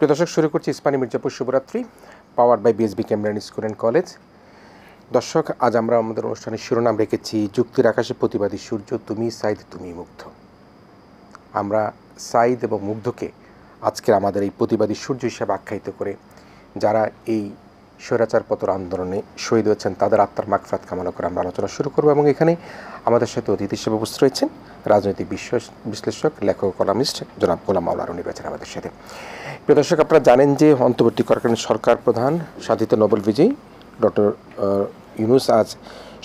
প্রিয় দর্শক, শুরু করছি ইস্পানি মির্জাপুর শুভরাত্রি, power by BSB Cambrian school and college. দর্শক, আজ আমরা আমাদের অনুষ্ঠানের শিরোনাম রেখেছি যুক্তির আকাশে প্রতিবাদী সূর্য, তুমি সাইদ তুমি মুগ্ধ। আমরা সাইদ এবং মুগ্ধকে আজকের আমাদের এই প্রতিবাদী সূর্য হিসেবে আখ্যায়িত করে যারা এই স্বৈরাচারপতন আন্দোলনে শহীদ হয়েছেন তাদের আত্মার মাগফিরাত কামনা করে আমরা আলোচনা শুরু করব। এবং এখানে আমাদের সাথে অতিথি হিসেবে উপস্থিত রয়েছেন রাজনৈতিক বিশ্লেষক, লেখক, কলামিস্ট জনাব গোলাম মাওলা রনি রয়েছেন আমাদের সাথে। প্রিয় দর্শক, আপনারা জানেন যে অন্তর্বর্তীকালীন সরকার প্রধান শান্তিতে নোবেল বিজয়ী ডক্টর ইউনূস আজ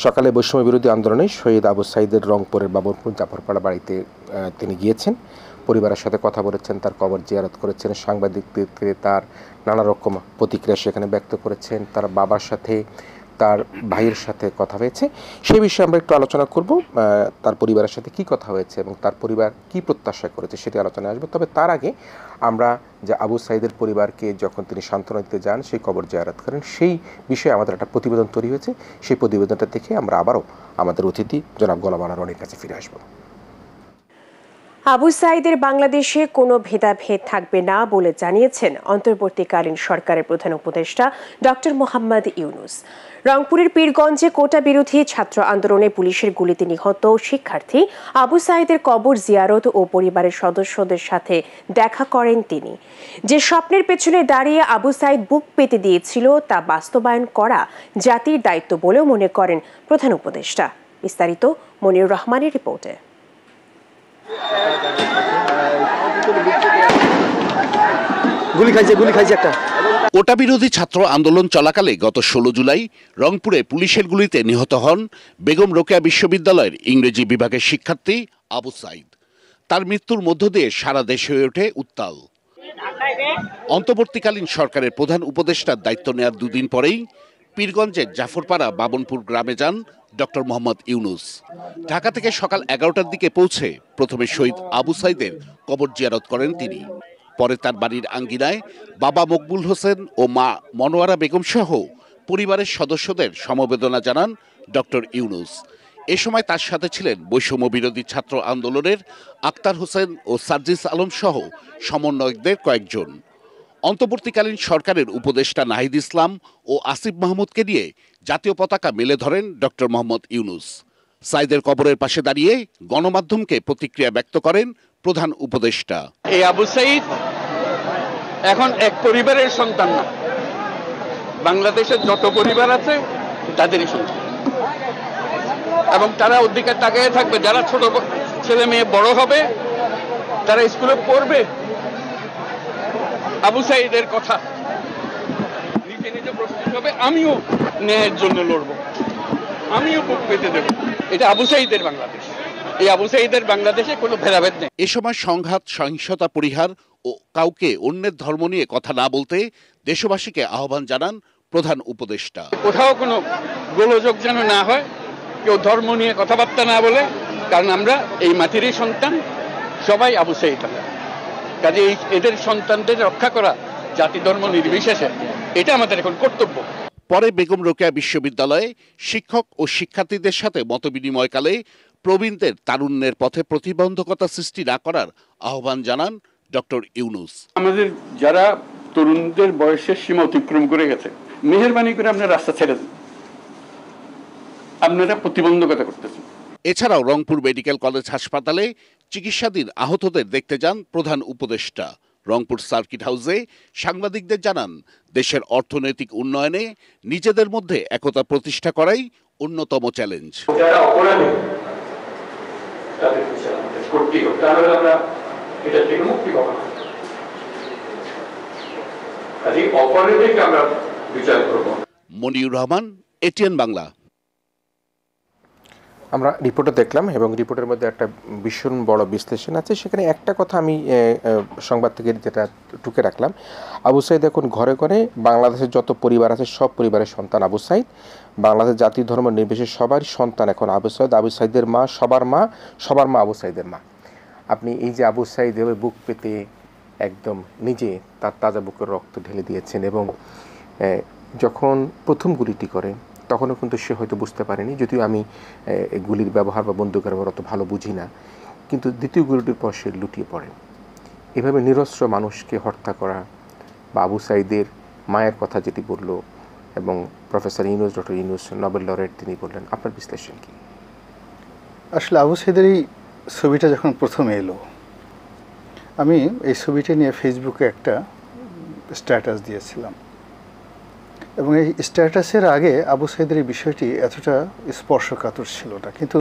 সকালে বৈষম্য বিরোধী আন্দোলনে শহীদ আবু সাইদের রংপুরের বাবরপুর জাফরপাড়া বাড়িতে তিনি গিয়েছেন, পরিবারের সাথে কথা বলেছেন, তার কবর জিয়ারত করেছেন, সাংবাদিকদেরকে তার নানা রকম প্রতিক্রিয়া সেখানে ব্যক্ত করেছেন, তার বাবার সাথে তার ভাইয়ের সাথে কথা হয়েছে। সেই বিষয়ে আমরা একটু আলোচনা করব, তার পরিবারের সাথে কি কথা হয়েছে এবং তার পরিবার কি প্রত্যাশা করেছে সেটি আলোচনায় আসবে। তবে তার আগে আমরা যে আবু সাইদের পরিবারকে যখন তিনি সান্ত্বনা দিতে যান, সেই কবর জিয়ারত করেন, সেই বিষয়ে আমাদের একটা প্রতিবেদন তৈরি হয়েছে। সেই প্রতিবেদনটা দেখে আমরা আবারও আমাদের অতিথি জনাব গোলাম মাওলা রনির কাছে ফিরে আসবো। আবু সাইদের বাংলাদেশে কোনো ভেদাভেদ থাকবে না বলে জানিয়েছেন অন্তর্বর্তীকালীন সরকারের প্রধান উপদেষ্টা ডক্টর মোহাম্মদ ইউনূস। রংপুরের পীরগঞ্জে কোটা বিরোধী ছাত্র আন্দোলনে পুলিশের গুলিতে নিহত শিক্ষার্থী আবু সাইদের কবর জিয়ারত ও পরিবারের সদস্যদের সাথে দেখা করেন তিনি। যে স্বপ্নের পেছনে দাঁড়িয়ে আবু সাইদ বুক পেতে দিয়েছিল তা বাস্তবায়ন করা জাতির দায়িত্ব বলেও মনে করেন প্রধান উপদেষ্টা। বিস্তারিত মনিরুর রহমানের রিপোর্টে। কোটা বিরোধী ছাত্র আন্দোলন চলাকালে গত 16 জুলাই রংপুরে পুলিশের গুলিতে নিহত হন বেগম রোকেয়া বিশ্ববিদ্যালয়ের ইংরেজি বিভাগের শিক্ষার্থী আবু সাইদ। তার মৃত্যুর মধ্য দিয়ে সারা দেশ হয়ে ওঠে উত্তাল। অন্তর্বর্তীকালীন সরকারের প্রধান উপদেষ্টার দায়িত্ব নেওয়ার দুদিন পরেই পীরগঞ্জের জাফরপাড়া বাবনপুর গ্রামে যান ডক্টর মোহাম্মদ ইউনূস। ঢাকা থেকে সকাল 11টার দিকে পৌঁছে প্রথমে শহীদ আবু সাইদের কবর জিয়ারত করেন তিনি। পরে তার বাড়ির আঙ্গিনায় বাবা মকবুল হোসেন ও মা মনোয়ারা বেগম সহ পরিবারের সদস্যদের সমবেদনা জানান ডক্টর ইউনূস। এ সময় তার সাথে ছিলেন বৈষম্য বিরোধী ছাত্র আন্দোলনের আক্তার হোসেন ও সার্জিস আলম সহ সমন্বয়কদের কয়েকজন। অন্তর্বর্তীকালীন সরকারের উপদেষ্টা নাহিদ ইসলাম ও আসিফ মাহমুদকে নিয়ে জাতীয় পতাকা মেলে ধরেন ডক্টর মোহাম্মদ ইউনূস। সাইদের কবরের পাশে দাঁড়িয়ে গণমাধ্যমকে প্রতিক্রিয়া ব্যক্ত করেন প্রধান উপদেষ্টা। এই আবু সাইদ এখন এক পরিবারের সন্তান না, বাংলাদেশের যত পরিবার আছে তাদেরই সন্তান, এবং তারা অধিকার তাকিয়ে থাকবে। যারা ছোট ছেলে মেয়ে বড় হবে, তারা স্কুলে পড়বে, আবু সাইদের কথা নিজে নিজে প্রস্তুত হবে, আমিও ন্যায়ের জন্য লড়বো, আমিও বুক পেতে দেব। এটা আবু সাইদের বাংলাদেশ। এই আবু সাইদের বাংলাদেশে কোনো ভেদাভেদ নেই। এ সময় সংঘাত, সহিংসতা পরিহার ও কাউকে অন্যের ধর্ম নিয়ে কথা না বলতে দেশবাসীকে আহ্বান জানান প্রধান উপদেষ্টা। কোথাও কোনো গোলযোগ যেন না হয়, কেউ ধর্ম নিয়ে কথাবার্তা না বলে, কারণ আমরা এই মাটিরই সন্তান, সবাই আবু সাইদ। কাজে এদের সন্তানদের রক্ষা করা জাতি ধর্ম নির্বিশেষে, এটা আমাদের এখন কর্তব্য। পরে বেগম রোকেয়া বিশ্ববিদ্যালয়ে শিক্ষক ও শিক্ষার্থীদের সাথে মতবিনিময়কালে প্রবীণদের তারুণ্যের পথে প্রতিবন্ধকতা সৃষ্টি না করার আহ্বান জানান ডক্টর ইউনূস। আমাদের যারা তরুণদের বয়সের সীমা অতিক্রম করে গেছে, মেহেরবানি করে আপনার রাস্তা ছেড়ে দেন, আপনারা প্রতিবন্ধকতা করতেছেন। এছাড়াও রংপুর মেডিকেল কলেজ হাসপাতালে চিকিৎসাধীন আহতদের দেখতে যান প্রধান উপদেষ্টা। রংপুর সার্কিট হাউসে সাংবাদিকদের জানান, দেশের অর্থনৈতিক উন্নয়নে নিজেদের মধ্যে একতা প্রতিষ্ঠা করাই অন্যতম চ্যালেঞ্জ। মনিরুর রহমান, এটিএন বাংলা। আমরা রিপোর্টে দেখলাম এবং রিপোর্টের মধ্যে একটা ভীষণ বড় বিশ্লেষণ আছে। সেখানে একটা কথা আমি সংবাদ থেকে যেটা টুকে রাখলাম, আবু সাইদ এখন ঘরে ঘরে বাংলাদেশের যত পরিবার আছে সব পরিবারের সন্তান আবু সাইদ। বাংলাদেশ জাতি ধর্ম নির্বিশেষে সবারই সন্তান এখন আবু সাইদ। আবু সাইদের মা সবার মা, সবার মা আবু সাইদের মা। আপনি এই যে আবু সাইদ এভাবে বুক পেতে একদম নিজে তার তাজা বুকের রক্ত ঢেলে দিয়েছেন, এবং যখন প্রথম গুলিটি করে তখনও কিন্তু সে হয়তো বুঝতে পারেনি, যদিও আমি গুলির ব্যবহার বা বন্দুকের ব্যবহার অত ভালো বুঝি না, কিন্তু দ্বিতীয় গুলিটির পর সে লুটিয়ে পড়ে। এভাবে নিরস্ত্র মানুষকে হত্যা করা বা আবু সাইদের মায়ের কথা যেটি বলল এবং professor Yunus, doctor Yunus Nobel laureate তিনি বললেন, আপনার বিশ্লেষণ কি? আসলে আবু সাইদের এই ছবিটা যখন প্রথমে এলো, আমি এই ছবিটা নিয়ে ফেসবুকে একটা স্ট্যাটাস দিয়েছিলাম এবং এই স্ট্যাটাসের আগে আবু সাইদের এই বিষয়টি এতটা স্পর্শকাতর ছিল না, কিন্তু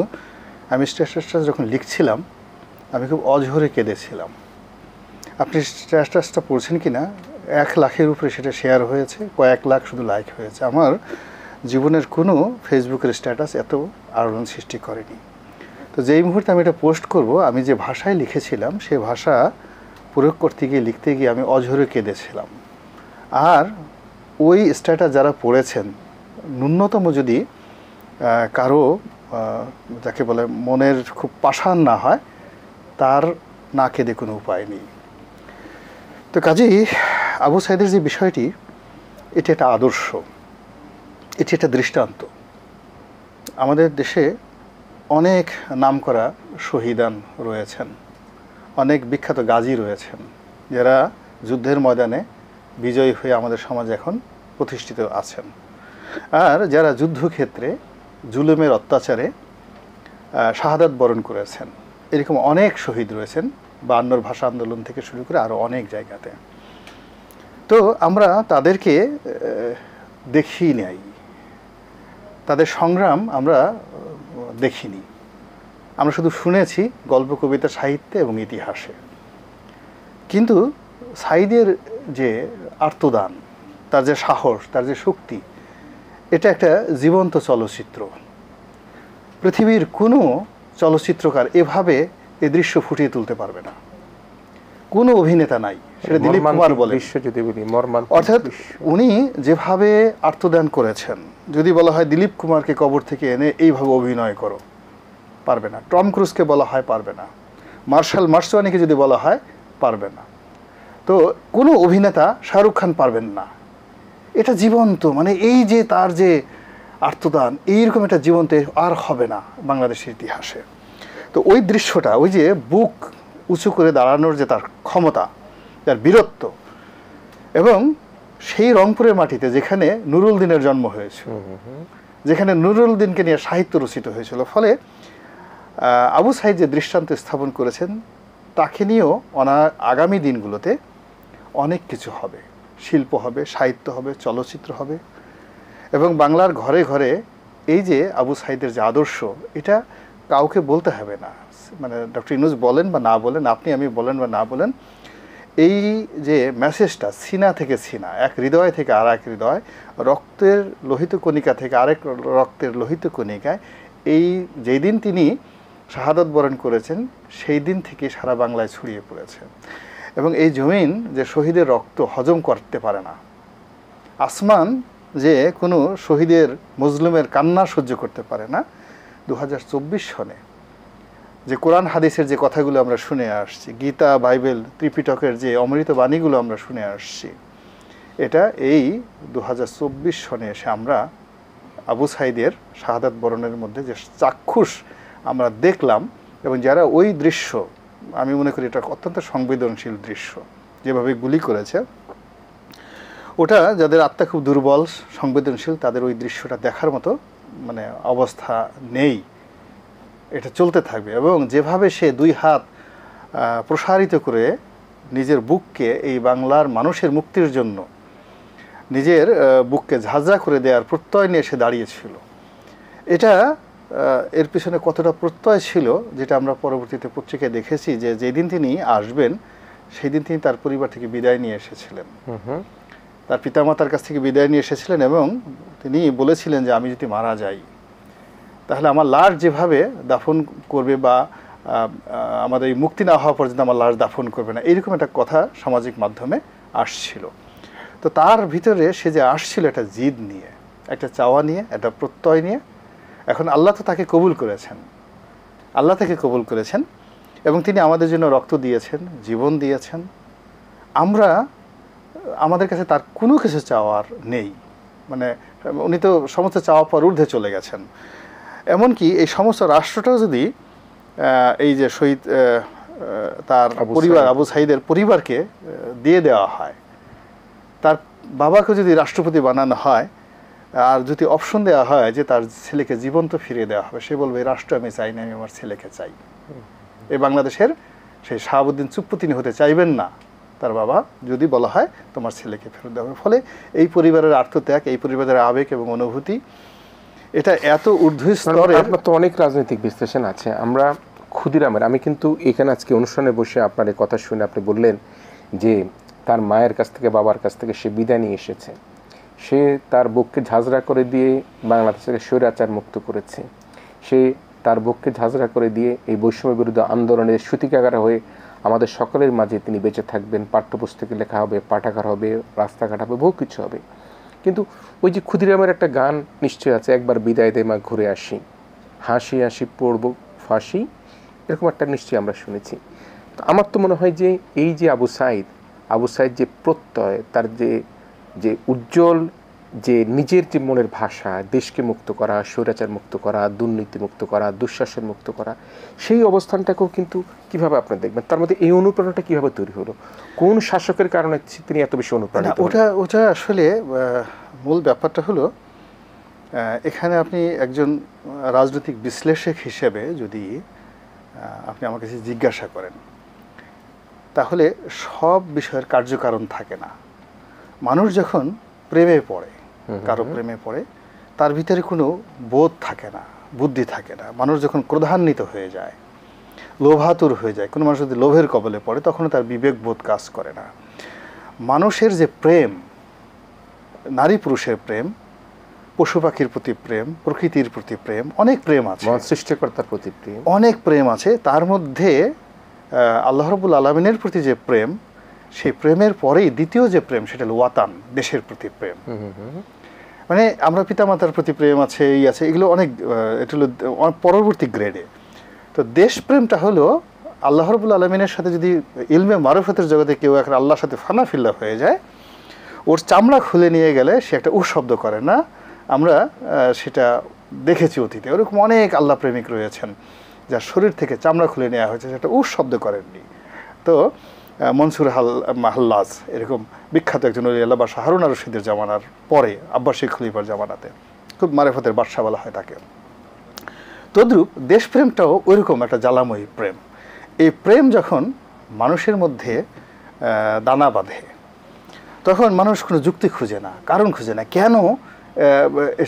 আমি স্ট্যাটাসটা যখন লিখছিলাম আমি খুব অঝরে কেঁদেছিলাম। আপনি স্ট্যাটাসটা পড়ছেন কি না, 1 লাখের উপরে সেটা শেয়ার হয়েছে, কয়েক লাখ শুধু লাইক হয়েছে। আমার জীবনের কোনো ফেসবুকের স্ট্যাটাস এত আলোড়ন সৃষ্টি করেনি। তো যেই মুহূর্তে আমি এটা পোস্ট করব, আমি যে ভাষায় লিখেছিলাম সে ভাষা প্রয়োগ করতে গিয়ে লিখতে গিয়ে আমি অঝরে কেঁদেছিলাম। আর ওই স্ট্যাটাস যারা পড়েছেন, ন্যূনতম যদি কারো যাকে বলে মনের খুব পাষাণ না হয়, তার না কেঁদে কোনো উপায় নেই। তো কাজেই আবু সাইদের যে বিষয়টি, এটি একটা আদর্শ, এটি একটা দৃষ্টান্ত। আমাদের দেশে অনেক নামকরা শহীদান রয়েছেন, অনেক বিখ্যাত গাজী রয়েছেন, যারা যুদ্ধের ময়দানে বিজয়ী হয়ে আমাদের সমাজে এখন প্রতিষ্ঠিত আছেন। আর যারা যুদ্ধক্ষেত্রে জুলুমের অত্যাচারে শাহাদাত বরণ করেছেন, এরকম অনেক শহীদ রয়েছেন, 52 ভাষা আন্দোলন থেকে শুরু করে আরও অনেক জায়গাতে। তো আমরা তাদেরকে দেখি নাই, তাদের সংগ্রাম আমরা দেখিনি, আমরা শুধু শুনেছি গল্প, কবিতা, সাহিত্যে এবং ইতিহাসে। কিন্তু সাইদের যে আর্তদান, তার যে সাহস, তার যে শক্তি, এটা একটা জীবন্ত চলচ্চিত্র। পৃথিবীর কোনো চলচ্চিত্রকার এভাবে এই দৃশ্য ফুটিয়ে তুলতে পারবে না, কোনো অভিনেতা নাই, সেটা দিলীপ কুমার বলে। অর্থাৎ উনি যেভাবে আত্মদান করেছেন, যদি বলা হয় দিলীপ কুমারকে কবর থেকে এনে এইভাবে অভিনয় করো, পারবে না। টম ক্রুজকে বলা হয় পারবে না, মার্শাল মার্সওয়ানিকে যদি বলা হয় পারবে না। তো কোনো অভিনেতা শাহরুখ খান পারবেন না। এটা জীবন্ত, মানে এই যে তার যে আত্মদান, এইরকম একটা জীবন্ত আর হবে না বাংলাদেশের ইতিহাসে। তো ওই দৃশ্যটা, ওই যে বুক উঁচু করে দাঁড়ানোর যে তার ক্ষমতা, তার বীরত্ব, এবং সেই রংপুরের মাটিতে যেখানে নুরুল দিনের জন্ম হয়েছিল, যেখানে নুরুল দিনকে নিয়ে সাহিত্য রচিত হয়েছিল, ফলে আবু সাইদ যে দৃষ্টান্ত স্থাপন করেছেন, তাকে নিয়েও আগামী দিনগুলোতে অনেক কিছু হবে, শিল্প হবে, সাহিত্য হবে, চলচ্চিত্র হবে। এবং বাংলার ঘরে ঘরে এই যে আবু সাইদের যে আদর্শ, এটা কাউকে বলতে হবে না, মানে ডক্টর ইউনূস বলেন বা না বলেন, আপনি আমি বলেন বা না বলেন, এই যে মেসেজটা সিনা থেকে সিনা, এক হৃদয় থেকে আর এক হৃদয়, রক্তের লোহিত কণিকা থেকে আরেক রক্তের লোহিত কণিকায়, এই যেই দিন তিনি শাহাদাত বরণ করেছেন সেই দিন থেকে সারা বাংলায় ছড়িয়ে পড়েছে। এবং এই জমিন যে শহীদের রক্ত হজম করতে পারে না, আসমান যে কোনো শহীদের মজলুমের কান্না সহ্য করতে পারে না, 2024 সনে যে কোরআন হাদিসের যে কথাগুলো আমরা শুনে আসছি, গীতা, বাইবেল, ত্রিপিটকের যে অমৃত বাণীগুলো আমরা শুনে আসছি, এটা এই 2024 সনে এসে আমরা আবু সাইদের শাহাদাত বরণের মধ্যে যে চাক্ষুষ আমরা দেখলাম, এবং যারা ওই দৃশ্য, আমি মনে করি এটা অত্যন্ত সংবেদনশীল দৃশ্য, যেভাবে গুলি করেছে, ওটা যাদের আত্মা খুব দুর্বল, সংবেদনশীল, তাদের ওই দৃশ্যটা দেখার মতো মানে অবস্থা নেই। এটা চলতে থাকবে। এবং যেভাবে সে 2 হাত প্রসারিত করে নিজের বুককে এই বাংলার মানুষের মুক্তির জন্য নিজের বুককে ঝাঁঝরা করে দেওয়ার প্রত্যয় নিয়ে সে দাঁড়িয়েছিল, এটা এর পিছনে কতটা প্রত্যয় ছিল, যেটা আমরা পরবর্তীতে পত্রিকায় দেখেছি, যে যেদিন তিনি আসবেন সেই দিন তিনি তার পরিবার থেকে বিদায় নিয়ে এসেছিলেন, তার পিতামাতার কাছ থেকে বিদায় নিয়ে এসেছিলেন, এবং তিনি বলেছিলেন যে আমি যদি মারা যাই তাহলে আমার লাশ যেভাবে দাফন করবে, বা আমাদের এই মুক্তি না হওয়া পর্যন্ত আমার লাশ দাফন করবে না, এইরকম একটা কথা সামাজিক মাধ্যমে আসছিল। তো তার ভিতরে সে যে আসছিল একটা জিদ নিয়ে, একটা চাওয়া নিয়ে, একটা প্রত্যয় নিয়ে। এখন আল্লাহ তো তাকে কবুল করেছেন, আল্লাহ তাকে কবুল করেছেন, এবং তিনি আমাদের জন্য রক্ত দিয়েছেন, জীবন দিয়েছেন। আমরা, আমাদের কাছে তার কোনো কিছু চাওয়ার নেই, মানে উনি তো সমস্ত চাওয়া পর ঊর্ধ্বে চলে গেছেন। এমনকি এই সমস্ত রাষ্ট্রটাও যদি এই যে শহীদ তার পরিবার, আবু সাইদের পরিবারকে দিয়ে দেওয়া হয়, তার বাবাকে যদি রাষ্ট্রপতি বানানো হয় আর যদি অপশন দেওয়া হয় যে তার ছেলেকে জীবন্ত ফিরিয়ে দেওয়া হবে, সে বলবে রাষ্ট্র আমি চাই না, আমি আমার ছেলেকে চাই। এই বাংলাদেশের সেই শাহাবুদ্দিন চুপ্পু তিনি হতে চাইবেন না তার বাবা যদি বলা হয় তোমার ছেলেকে ফেরত দেওয়া হবে। ফলে এই পরিবারের আত্মত্যাগ, এই পরিবারের আবেগ এবং অনুভূতি এটা এত ঊর্ধ্বস্তরের। আপনার তো অনেক রাজনৈতিক বিশ্লেষণ আছে। আমরা ক্ষুদিরামের, আমি কিন্তু এখানে আজকে অনুষ্ঠানে বসে আপনার এই কথা শুনে আপনি বললেন যে তার মায়ের কাছ থেকে বাবার কাছ থেকে সে বিদায় নিয়ে এসেছে, সে তার বুককে ঝাঁঝরা করে দিয়ে বাংলাদেশকে স্বৈরাচার মুক্ত করেছে, সে তার বুককে ঝাঁঝরা করে দিয়ে এই বৈষম্য বিরুদ্ধে আন্দোলনের সূতিকাগার হয়ে আমাদের সকলের মাঝে তিনি বেঁচে থাকবেন। পাঠ্যপুস্তকে লেখা হবে, পাঠাগার হবে, রাস্তাঘাট হবে, বহু কিছু হবে। কিন্তু ওই যে ক্ষুদিরামের একটা গান নিশ্চয় আছে, একবার বিদায় দে মা ঘুরে আসি, হাসি হাসি পড়ব ফাঁসি, এরকম একটা নিশ্চয়ই আমরা শুনেছি। তো আমার তো মনে হয় যে এই যে আবু সাইদ যে প্রত্যয়, তার যে উজ্জ্বল, যে নিজের যে মনের ভাষা, দেশকে মুক্ত করা, স্বৈরাচার মুক্ত করা, দুর্নীতি মুক্ত করা, দুঃশাসন মুক্ত করা, সেই অবস্থানটাকেও কিন্তু কিভাবে আপনি দেখবেন? তার মধ্যে এই অনুপ্রেরণাটা কিভাবে তৈরি হলো? কোন শাসকের কারণে তিনি এত বেশি অনুপ্রাণিত? ওটা আসলে মূল ব্যাপারটা হলো, এখানে আপনি একজন রাজনৈতিক বিশ্লেষক হিসেবে যদি আপনি আমার কাছে জিজ্ঞাসা করেন, তাহলে সব বিষয়ের কার্যকারণ থাকে না। মানুষ যখন প্রেমে পড়ে, কারো প্রেমে পড়ে, তার ভিতরে কোনো বোধ থাকে না, বুদ্ধি থাকে না। মানুষ যখন ক্রোধান্বিত হয়ে যায়, লোভাতুর হয়ে যায়, কোনো মানুষ যদি লোভের কবলে পড়ে, তখন তার বিবেক বোধ কাজ করে না। মানুষের যে প্রেম, নারী পুরুষের প্রেম, পশু পাখির প্রতি প্রেম, প্রকৃতির প্রতি প্রেম, অনেক প্রেম আছে, সৃষ্টিকর্তার প্রতি প্রেম, অনেক প্রেম আছে। তার মধ্যে আল্লাহ রাব্বুল আলামিনের প্রতি যে প্রেম, সেই প্রেমের পরেই দ্বিতীয় যে প্রেম, সেটা হলো ওয়াতান, দেশের প্রতি প্রেম। মানে আমরা পিতামাতার প্রতি প্রেম আছে, এই আছে, এগুলো অনেক, এটা হলো পরবর্তী গ্রেডে। তো দেশপ্রেমটা হলো আল্লাহ রাব্বুল আলামিনের সাথে যদি ইলমে মারফতের জগতে কেউ এখন আল্লাহর সাথে ফানাফিল্লা হয়ে যায়, ওর চামড়া খুলে নিয়ে গেলে সে একটা শব্দ করে না। আমরা সেটা দেখেছি অতীতে, ওরকম অনেক আল্লাহ প্রেমিক রয়েছেন যার শরীর থেকে চামড়া খুলে নেওয়া হয়েছে, সেটা শব্দ করেননি। তো মনসুর হাল্লাজ এরকম বিখ্যাত একজন ওলি আল্লাহ, বা হারুন আর রশিদের জামানার পরে আব্বাসী খলিফার জামানাতে খুব মারেফতের বাদশা বলা হয় তাকে। তদ্রূপ দেশপ্রেমটাও ওইরকম একটা জ্বালাময়ী প্রেম। এই প্রেম যখন মানুষের মধ্যে দানা বাঁধে, তখন মানুষ কোনো যুক্তি খুঁজে না, কারণ খুঁজে না, কেন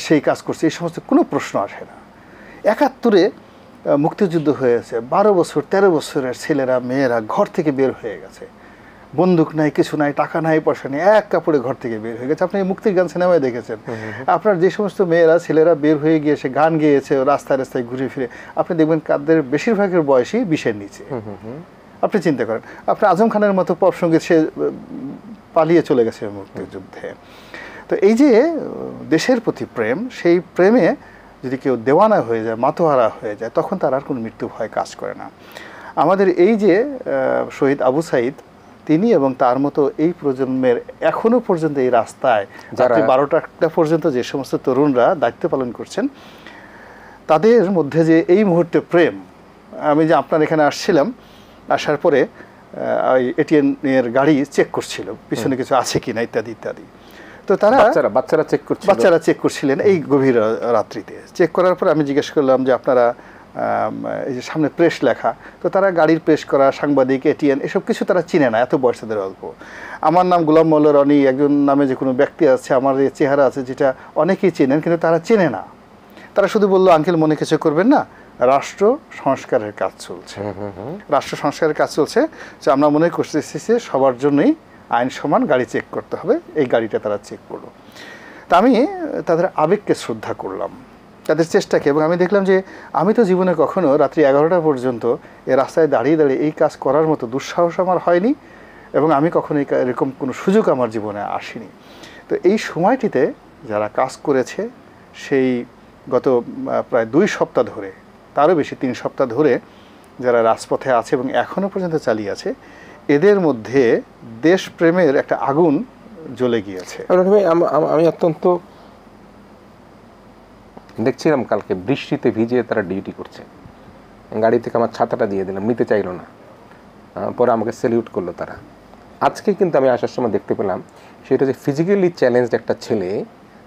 সেই কাজ করছে, এই সমস্ত কোনো প্রশ্ন আসে না। ৭১-এ মুক্তিযুদ্ধ হয়েছে, ১২ বছর ১৩ বছরের ছেলেরা মেয়েরা ঘর থেকে বের হয়ে গেছে, বন্দুক নাই, কিছু নাই, টাকা নাই, পয়সা নেই, এক কাপড়ে ঘর থেকে বের হয়ে গেছে। আপনি মুক্তির গান সিনেমায় দেখেছেন, আপনার যে সমস্ত মেয়েরা ছেলেরা বের হয়ে গিয়ে সে গান গেয়েছে রাস্তায় রাস্তায় ঘুরে ফিরে, আপনি দেখবেন তাদের বেশিরভাগের বয়সই ২০-এর নিচে। আপনি চিন্তা করেন, আপনি আজম খানের মতো পপ সঙ্গীত, সে পালিয়ে চলে গেছে মুক্তিযুদ্ধে। তো এই যে দেশের প্রতি প্রেম, সেই প্রেমে যদি কেউ দেওয়ানা হয়ে যায়, মাতোহারা হয়ে যায়, তখন তার আর কোনো মৃত্যু ভয় কাজ করে না। আমাদের এই যে শহীদ আবু সাইদ, তিনি এবং তার মতো এই প্রজন্মের এখনো পর্যন্ত এই রাস্তায় রাত্রি ১২টা পর্যন্ত যে সমস্ত তরুণরা দায়িত্ব পালন করছেন, তাদের মধ্যে যে এই মুহূর্তে প্রেম, আমি যে আপনার এখানে আসছিলাম, আসার পরে এটিএন-এর গাড়ি চেক করছিল পিছনে কিছু আছে কিনা ইত্যাদি ইত্যাদি। তো তারা বাচ্চারা চেক করছিলেন এই গভীর রাত্রিতে। চেক করার পর আমি জিজ্ঞেস করলাম যে আপনারা এই যে সামনে প্রেস লেখা, তো তারা গাড়ির প্রেস করা, সাংবাদিক, এটিএন, এসব কিছু তারা চিনে না, এত বয়স তাদের অল্প। আমার নাম গোলাম মোল্লা রনি, একজন নামে যে কোনো ব্যক্তি আছে, আমার এই চেহারা আছে যেটা অনেকেই চেনেন, কিন্তু তারা চেনে না। তারা শুধু বললো আঙ্কেল মনে কিছু করবেন না, রাষ্ট্র সংস্কারের কাজ চলছে, রাষ্ট্র সংস্কারের কাজ চলছে, যে আমরা মনে করতেছি সবার জন্যই আইন সমান, গাড়ি চেক করতে হবে, এই গাড়িটা তারা চেক করলো। তা আমি তাদের আবেগকে শ্রদ্ধা করলাম, তাদের চেষ্টাকে, এবং আমি দেখলাম যে আমি তো জীবনে কখনো রাত্রি ১১টা পর্যন্ত এই রাস্তায় দাঁড়িয়ে দাঁড়িয়ে এই কাজ করার মতো দুঃসাহস আমার হয়নি, এবং আমি কখনো এরকম কোনো সুযোগ আমার জীবনে আসেনি। তো এই সময়টিতে যারা কাজ করেছে, সেই গত প্রায় ২ সপ্তাহ ধরে, তারও বেশি ৩ সপ্তাহ ধরে যারা রাজপথে আছে এবং এখনও পর্যন্ত চালিয়ে আছে, এদের মধ্যে দেশপ্রেমের একটা আগুন জ্বলে গিয়েছে। আমি অত্যন্ত দেখছিলাম কালকে বৃষ্টিতে ভিজে তারা ডিউটি করছে, গাড়ি থেকে আমার ছাতাটা দিয়ে দিলাম, নিতে চাইলো না, পরে আমাকে স্যালিউট করলো তারা। আজকে কিন্তু আমি আসার সময় দেখতে পেলাম সেটা যে ফিজিক্যালি চ্যালেঞ্জড একটা ছেলে,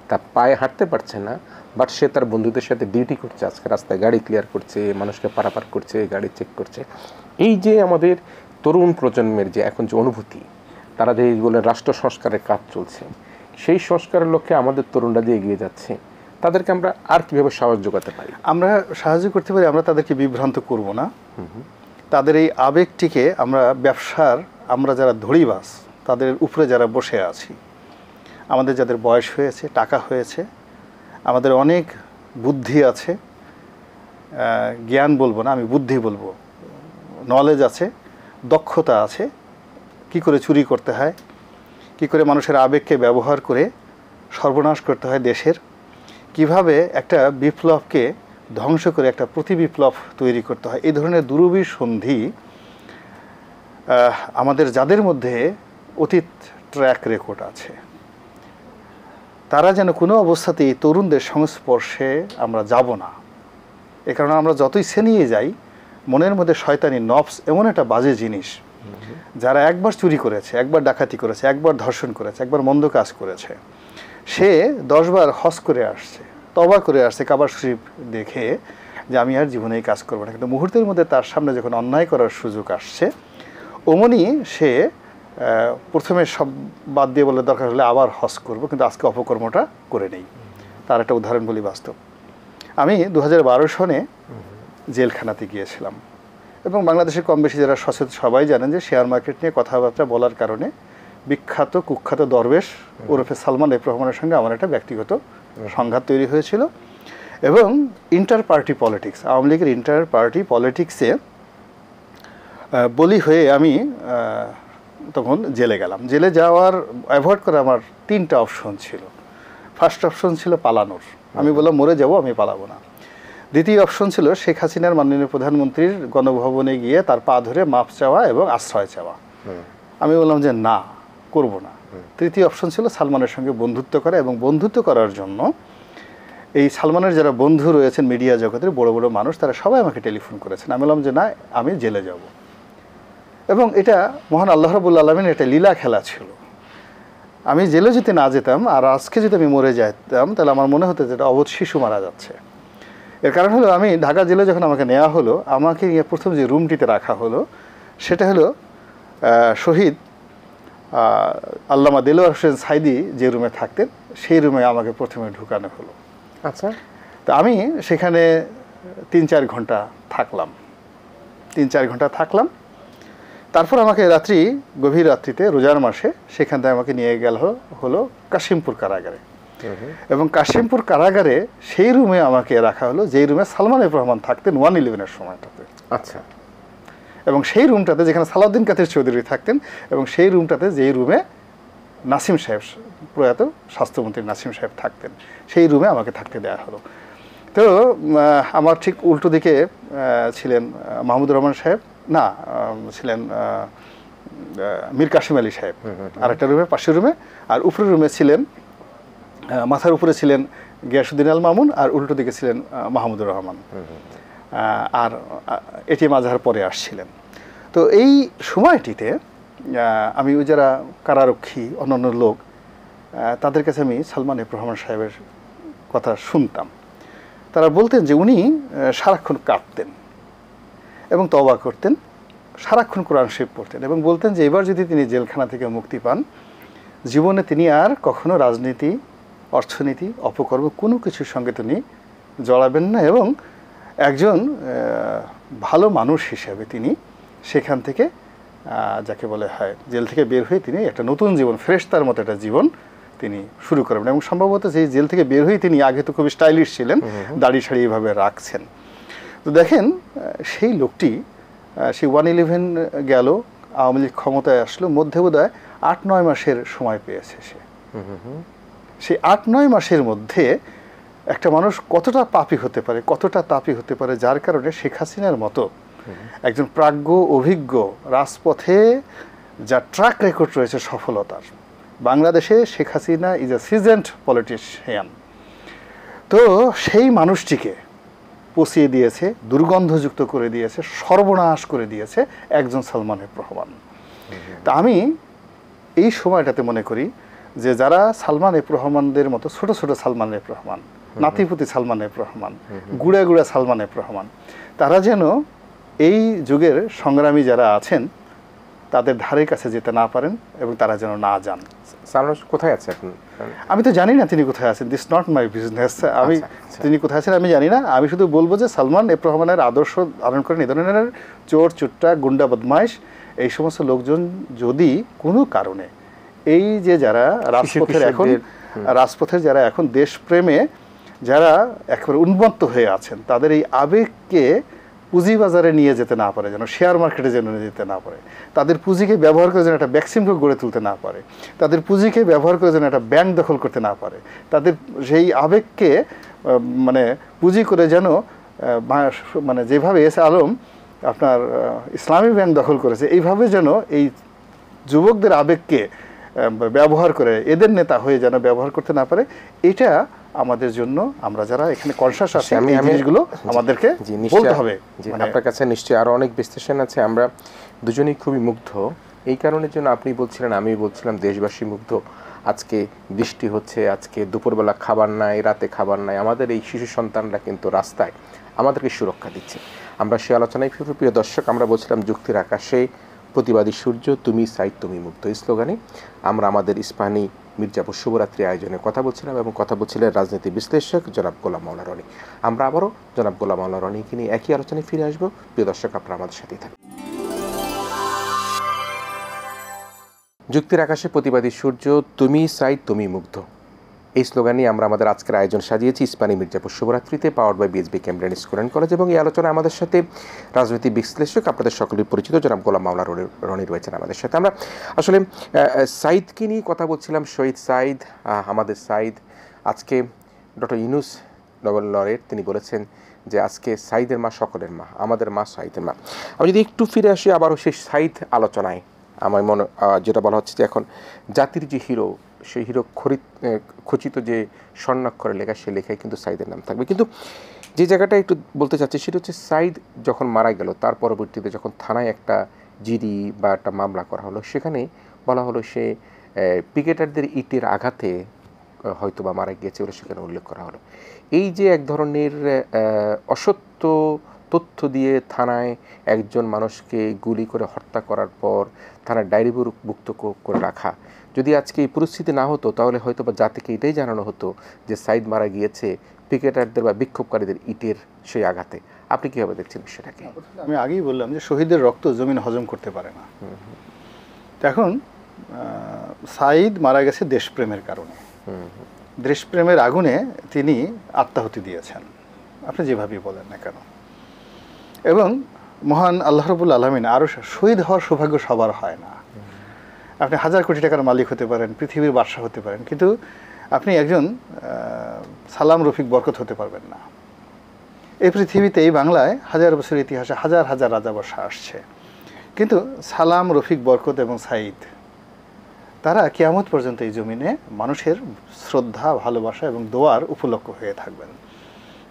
তার পায়ে হাঁটতে পারছে না, বাট সে তার বন্ধুদের সাথে ডিউটি করছে, আজকে রাস্তায় গাড়ি ক্লিয়ার করছে, মানুষকে পারাপার করছে, গাড়ি চেক করছে। এই যে আমাদের তরুণ প্রজন্মের যে এখন যে অনুভূতি, তারা যে বলে রাষ্ট্র সংস্কারের কাজ চলছে, সেই সংস্কারের লক্ষ্যে আমাদের তরুণরা যে এগিয়ে যাচ্ছে, তাদেরকে আমরা আর কীভাবে সাহস যোগাতে পারি? আমরা সাহায্য করতে পারি, আমরা তাদেরকে বিভ্রান্ত করব না। তাদের এই আবেগটিকে আমরা ব্যবসার, আমরা যারা ধড়িবাজ তাদের উপরে যারা বসে আছি, আমাদের যাদের বয়স হয়েছে, টাকা হয়েছে, আমাদের অনেক বুদ্ধি আছে, জ্ঞান বলবো না, আমি বুদ্ধি বলবো, নলেজ আছে, দক্ষতা আছে, কি করে চুরি করতে হয়, কি করে মানুষের আবেগকে ব্যবহার করে সর্বনাশ করতে হয় দেশের, কিভাবে একটা বিপ্লবকে ধ্বংস করে একটা প্রতিবিপ্লব তৈরি করতে হয়, এই ধরনের দুরভিসন্ধি আমাদের যাদের মধ্যে অতীত ট্র্যাক রেকর্ড আছে, তারা যেন কোনো অবস্থাতেই তরুণদের সংস্পর্শে আমরা যাব না। এ কারণে আমরা যতই ছেনিয়ে যাই, মনের মধ্যে শয়তানি নফস এমন একটা বাজে জিনিস, যারা একবার চুরি করেছে, একবার ডাকাতি করেছে, একবার ধর্ষণ করেছে, একবার মন্দ কাজ করেছে, সে 10 বার হজ করে আসছে, তওবা করে আসছে কাবার শরীফ দেখে যে আমি আর জীবনে এই কাজ করবো না, কিন্তু মুহূর্তের মধ্যে তার সামনে যখন অন্যায় করার সুযোগ আসছে, অমনি সে প্রথমে সব বাদ দিয়ে বলে দরকার হলে আবার হজ করব, কিন্তু আজকে অপকর্মটা করে নেই। তার একটা উদাহরণ বলি বাস্তব। আমি 2012 সনে জেলখানাতে গিয়েছিলাম, এবং বাংলাদেশের কম বেশি যারা সচেতন সবাই জানেন যে শেয়ার মার্কেট নিয়ে কথাবার্তা বলার কারণে বিখ্যাত কুখ্যাত দরবেশ ওরফে সালমান এফ রহমানের সঙ্গে আমার একটা ব্যক্তিগত সংঘাত তৈরি হয়েছিল। এবং ইন্টার পার্টি পলিটিক্স, আওয়ামী লীগের ইন্টার পার্টি পলিটিক্সে বলি হয়ে আমি তখন জেলে গেলাম। জেলে যাওয়ার অ্যাভয়েড করে আমার 3টা অপশন ছিল। ফার্স্ট অপশন ছিল পালানোর, আমি বললাম মরে যাব, আমি পালাবো না। দ্বিতীয় অপশন ছিল শেখ হাসিনার মাননীয় প্রধানমন্ত্রীর গণভবনে গিয়ে তার পা ধরে মাপ চাওয়া এবং আশ্রয় চাওয়া, আমি বললাম যে না, করব না। তৃতীয় অপশন ছিল সালমানের সঙ্গে বন্ধুত্ব করা, এবং বন্ধুত্ব করার জন্য এই সালমানের যারা বন্ধু রয়েছেন মিডিয়া জগতের বড় বড় মানুষ, তারা সবাই আমাকে টেলিফোন করেছেন। আমি বললাম যে না, আমি জেলে যাব। এবং এটা মহান আল্লাহ রাব্বুল আলামিনের একটা লীলা খেলা ছিল। আমি জেলে যদি না যেতাম, আর আজকে যদি আমি মরে যেতাম, তাহলে আমার মনে হতো যে এটা অবধ শিশু মারা যাচ্ছে। এর কারণ হলো, আমি ঢাকা জেলে যখন আমাকে নেওয়া হলো, আমাকে প্রথম যে রুমটিতে রাখা হলো সেটা হলো শহীদ আল্লামা দেলোয়ার হোসেন সাইদি যে রুমে থাকতেন, সেই রুমে আমাকে প্রথমে ঢুকানো হলো। আচ্ছা, তো আমি সেখানে 3-4 ঘন্টা থাকলাম। 3-4 ঘন্টা থাকলাম। তারপর আমাকে গভীর রাত্রিতে রোজার মাসে সেখান থেকে আমাকে নিয়ে গেল হলো কাশিমপুর কারাগারে। এবং কাশিমপুর কারাগারে সেই রুমে আমাকে রাখা হলো যেই রুমে সালমান এফ রহমান থাকতেন 1/11-এর সময়টাতে। আচ্ছা। এবং সেই রুমটাতে যেখানে সালাউদ্দিন কাদের চৌধুরী থাকতেন, এবং সেই রুমটাতে যেই রুমে নাসিম সাহেব, প্রয়াত স্বাস্থ্যমন্ত্রী নাসিম সাহেব থাকতেন, সেই রুমে আমাকে থাকতে দেওয়া হলো। তো আমার ঠিক উল্টো দিকে ছিলেন মাহমুদুর রহমান সাহেব, না ছিলেন মীর কাসিম আলী সাহেব আরেকটা রুমে, পাশের রুমে। আর উপরের রুমে ছিলেন, মাথার উপরে ছিলেন গিয়াসউদ্দিন আল মামুন, আর উল্টো দিকে ছিলেন মাহমুদুর রহমান, আর এটিএম আজহার পরে আসছিলেন। তো এই সময়টিতে আমি ওই যারা কারারক্ষী অন্যান্য লোক, তাদের কাছে আমি সালমান এফ রহমান সাহেবের কথা শুনতাম। তারা বলতেন যে উনি সারাক্ষণ কাঁদতেন এবং তওবা করতেন, সারাক্ষণ কোরআন শরীফ পড়তেন, এবং বলতেন যে এবার যদি তিনি জেলখানা থেকে মুক্তি পান, জীবনে তিনি আর কখনো রাজনীতি, অর্থনীতি, অপকর্ম কোনো কিছুর সঙ্গে তিনি জড়াবেন না, এবং একজন ভালো মানুষ হিসেবে তিনি সেখান থেকে যাকে বলে হয় জেল থেকে বের হয়ে তিনি একটা নতুন জীবন, ফ্রেশতার মতো একটা জীবন তিনি শুরু করবেন। এবং সম্ভবত সেই জেল থেকে বের হয়ে তিনি আগে তো খুবই স্টাইলিশ ছিলেন, দাড়ি শাড়ি এভাবে রাখছেন। তো দেখেন সেই লোকটি সেই 1/11 গেল, আওয়ামী লীগ ক্ষমতায় আসলো, মধ্যে বোধহয় 8-9 মাসের সময় পেয়েছে সে। সেই 8-9 মাসের মধ্যে একটা মানুষ কতটা পাপী হতে পারে, কতটা তাপী হতে পারে, যার কারণে শেখ হাসিনার মতো একজন প্রাজ্ঞ অভিজ্ঞ রাজপথে যা ট্র্যাক রেকর্ড রয়েছে সফলতার, বাংলাদেশে Sheikh Hasina is a seasoned politician. তো সেই মানুষটিকে পচিয়ে দিয়েছে, দুর্গন্ধযুক্ত করে দিয়েছে, সর্বনাশ করে দিয়েছে একজন সালমান এফ রহমান। তা আমি এই সময়টাতে মনে করি যে যারা সালমান এফ রহমানদের মতো ছোট ছোট সালমান এফ রহমান, নাতিপুতি সালমান এফ রহমান, গুড়া গুড়া সালমান এফ রহমান, তারা যেন এই যুগের সংগ্রামী যারা আছেন তাদের ধারে কাছে যেতে না পারেন এবং তারা যেন না যান। সালমান কোথায় আছে এখন? আমি তো জানি না তিনি কোথায় আছেন, দিস নট মাই বিজনেস। আমি তিনি কোথায় আছেন আমি জানি না। আমি শুধু বলবো যে সালমান এফ রহমানের আদর্শ ধারণ করেন এই ধরনের চোর চুট্টা গুন্ডা বদমাইশ এই সমস্ত লোকজন যদি কোনো কারণে এই যে যারা রাজপথের যারা এখন দেশপ্রেমে যারা একেবারে উন্মত্ত হয়ে আছেন তাদের এই আবেগকে পুঁজিবাজারে নিয়ে যেতে না পারে, যেন শেয়ার মার্কেটে যেন নিয়ে যেতে না পারে, তাদের পুঁজিকে ব্যবহার করে যেন একটা ভ্যাকসিনকে গড়ে তুলতে না পারে, তাদের পুঁজিকে ব্যবহার করে যেন একটা ব্যাংক দখল করতে না পারে, তাদের সেই আবেগকে মানে পুঁজি করে যেন মানে যেভাবে এস আলম আপনার ইসলামী ব্যাংক দখল করেছে এইভাবে যেন এই যুবকদের আবেগকে ব্যবহার করে এদের নেতা হয়ে যেন ব্যবহার করতে না পারে, এটা আমাদের জন্য আমরা যারা এখানে কনসাস আছি এই জিনিসগুলো আমাদেরকে বলতে হবে। আপনার কাছে নিশ্চয়ই আরো অনেক বিশ্লেষণ আছে। আমরা দুজনেই খুবই মুগ্ধ এই কারণের জন্য, আপনি বলছিলেন আমি বলছিলাম দেশবাসী মুগ্ধ। আজকে বৃষ্টি হচ্ছে, আজকে দুপুরবেলা খাবার নাই, রাতে খাবার নাই, আমাদের এই শিশু সন্তানরা কিন্তু রাস্তায় আমাদেরকে সুরক্ষা দিচ্ছে। আমরা সে আলোচনায় প্রিয় দর্শক আমরা বলছিলাম যুক্তির আকাশে প্রতিবাদী সূর্য, তুমি সাইদ তুমি মুক্ত, এই স্লোগানে আমরা আমাদের ইস্পাহানি মির্জাপুর শুভরাত্রি আয়োজনে কথা বলছিলাম এবং কথা বলছিলেন রাজনীতি বিশ্লেষক জনাব গোলাম মাওলা রনি। আমরা আবারও জনাব গোলাম মাওলা রনিকে নিয়ে একই আলোচনায় ফিরে আসবো। প্রিয় দর্শক আপনারা আমাদের সাথেই থাকুন। যুক্তির আকাশে প্রতিবাদী সূর্য, তুমি সাইদ তুমি মুগ্ধ, এই স্লোগানই আমরা আমাদের আজকের আয়োজন সাজিয়েছি ইস্পাহানি মির্জাপুর শুভরাত্রিতে, powered by BSB Cambridge school and college. এবং এই আলোচনায় আমাদের সাথে রাজনীতি বিশ্লেষক আপনাদের সকলের পরিচিত জনাব গোলাম মাওলা রনি রয়েছেন আমাদের সাথে। আমরা আসলে সাইদকে নিয়ে কথা বলছিলাম, শহীদ সাইদ, আমাদের সাইদ। আজকে ডক্টর ইউনূস নোবেল লরেট তিনি বলেছেন যে আজকে সাইদের মা সকলের মা, আমাদের মা সাইদের মা। আমি যদি একটু ফিরে আসি আবারও সেই সাইদ আলোচনায়, আমার মনে যেটা বলা হচ্ছে যে এখন জাতির যে হিরো, সেই হিরো খচিত যে স্বর্ণাক্ষরে লেখা, সে লেখায় কিন্তু সাইদের নাম থাকবে। কিন্তু যে জায়গাটা একটু বলতে চাচ্ছি সেটা হচ্ছে সাইদ যখন মারা গেল তার পরবর্তীতে যখন থানায় একটা জিডি বা একটা মামলা করা হলো, সেখানে বলা হলো সে পিকেটারদের ইটের আঘাতে হয়তো বা মারা গিয়েছে বলে সেখানে উল্লেখ করা হলো। এই যে এক ধরনের অসত্য তথ্য দিয়ে থানায় একজন মানুষকে গুলি করে হত্যা করার পর থানার ডায়েরিভুক্ত করে রাখা, যদি আজকে এই পরিস্থিতি না হতো তাহলে হয়তো বা জাতিকে এটাই জানানো হতো যে সাইদ মারা গিয়েছে পিকেটারদের বা বিক্ষোভকারীদের ইটের সেই আঘাতে। আপনি কীভাবে দেখছেন বিষয়টাকে? আমি আগেই বললাম যে শহীদের রক্ত জমিন হজম করতে পারে না। এখন সাইদ মারা গেছে দেশপ্রেমের কারণে, দেশপ্রেমের আগুনে তিনি আত্মাহুতি দিয়েছেন, আপনি যেভাবেই বলেন না কেন। এবং মহান আল্লাহ রাব্বুল আলামিন আরও শহীদ হওয়ার সৌভাগ্য সবার হয় না। আপনি 1000 কোটি টাকার মালিক হতে পারেন, পৃথিবীর বাদশা হতে পারেন, কিন্তু আপনি একজন সালাম রফিক বরকত হতে পারবেন না। এই পৃথিবীতে এই বাংলায় 1000 বছরের ইতিহাসে হাজার হাজার রাজা বর্ষা আসছে, কিন্তু সালাম রফিক বরকত এবং সাইদ তারা কিয়ামত পর্যন্ত এই জমিনে মানুষের শ্রদ্ধা, ভালোবাসা এবং দোয়ার উপলক্ষ হয়ে থাকবেন।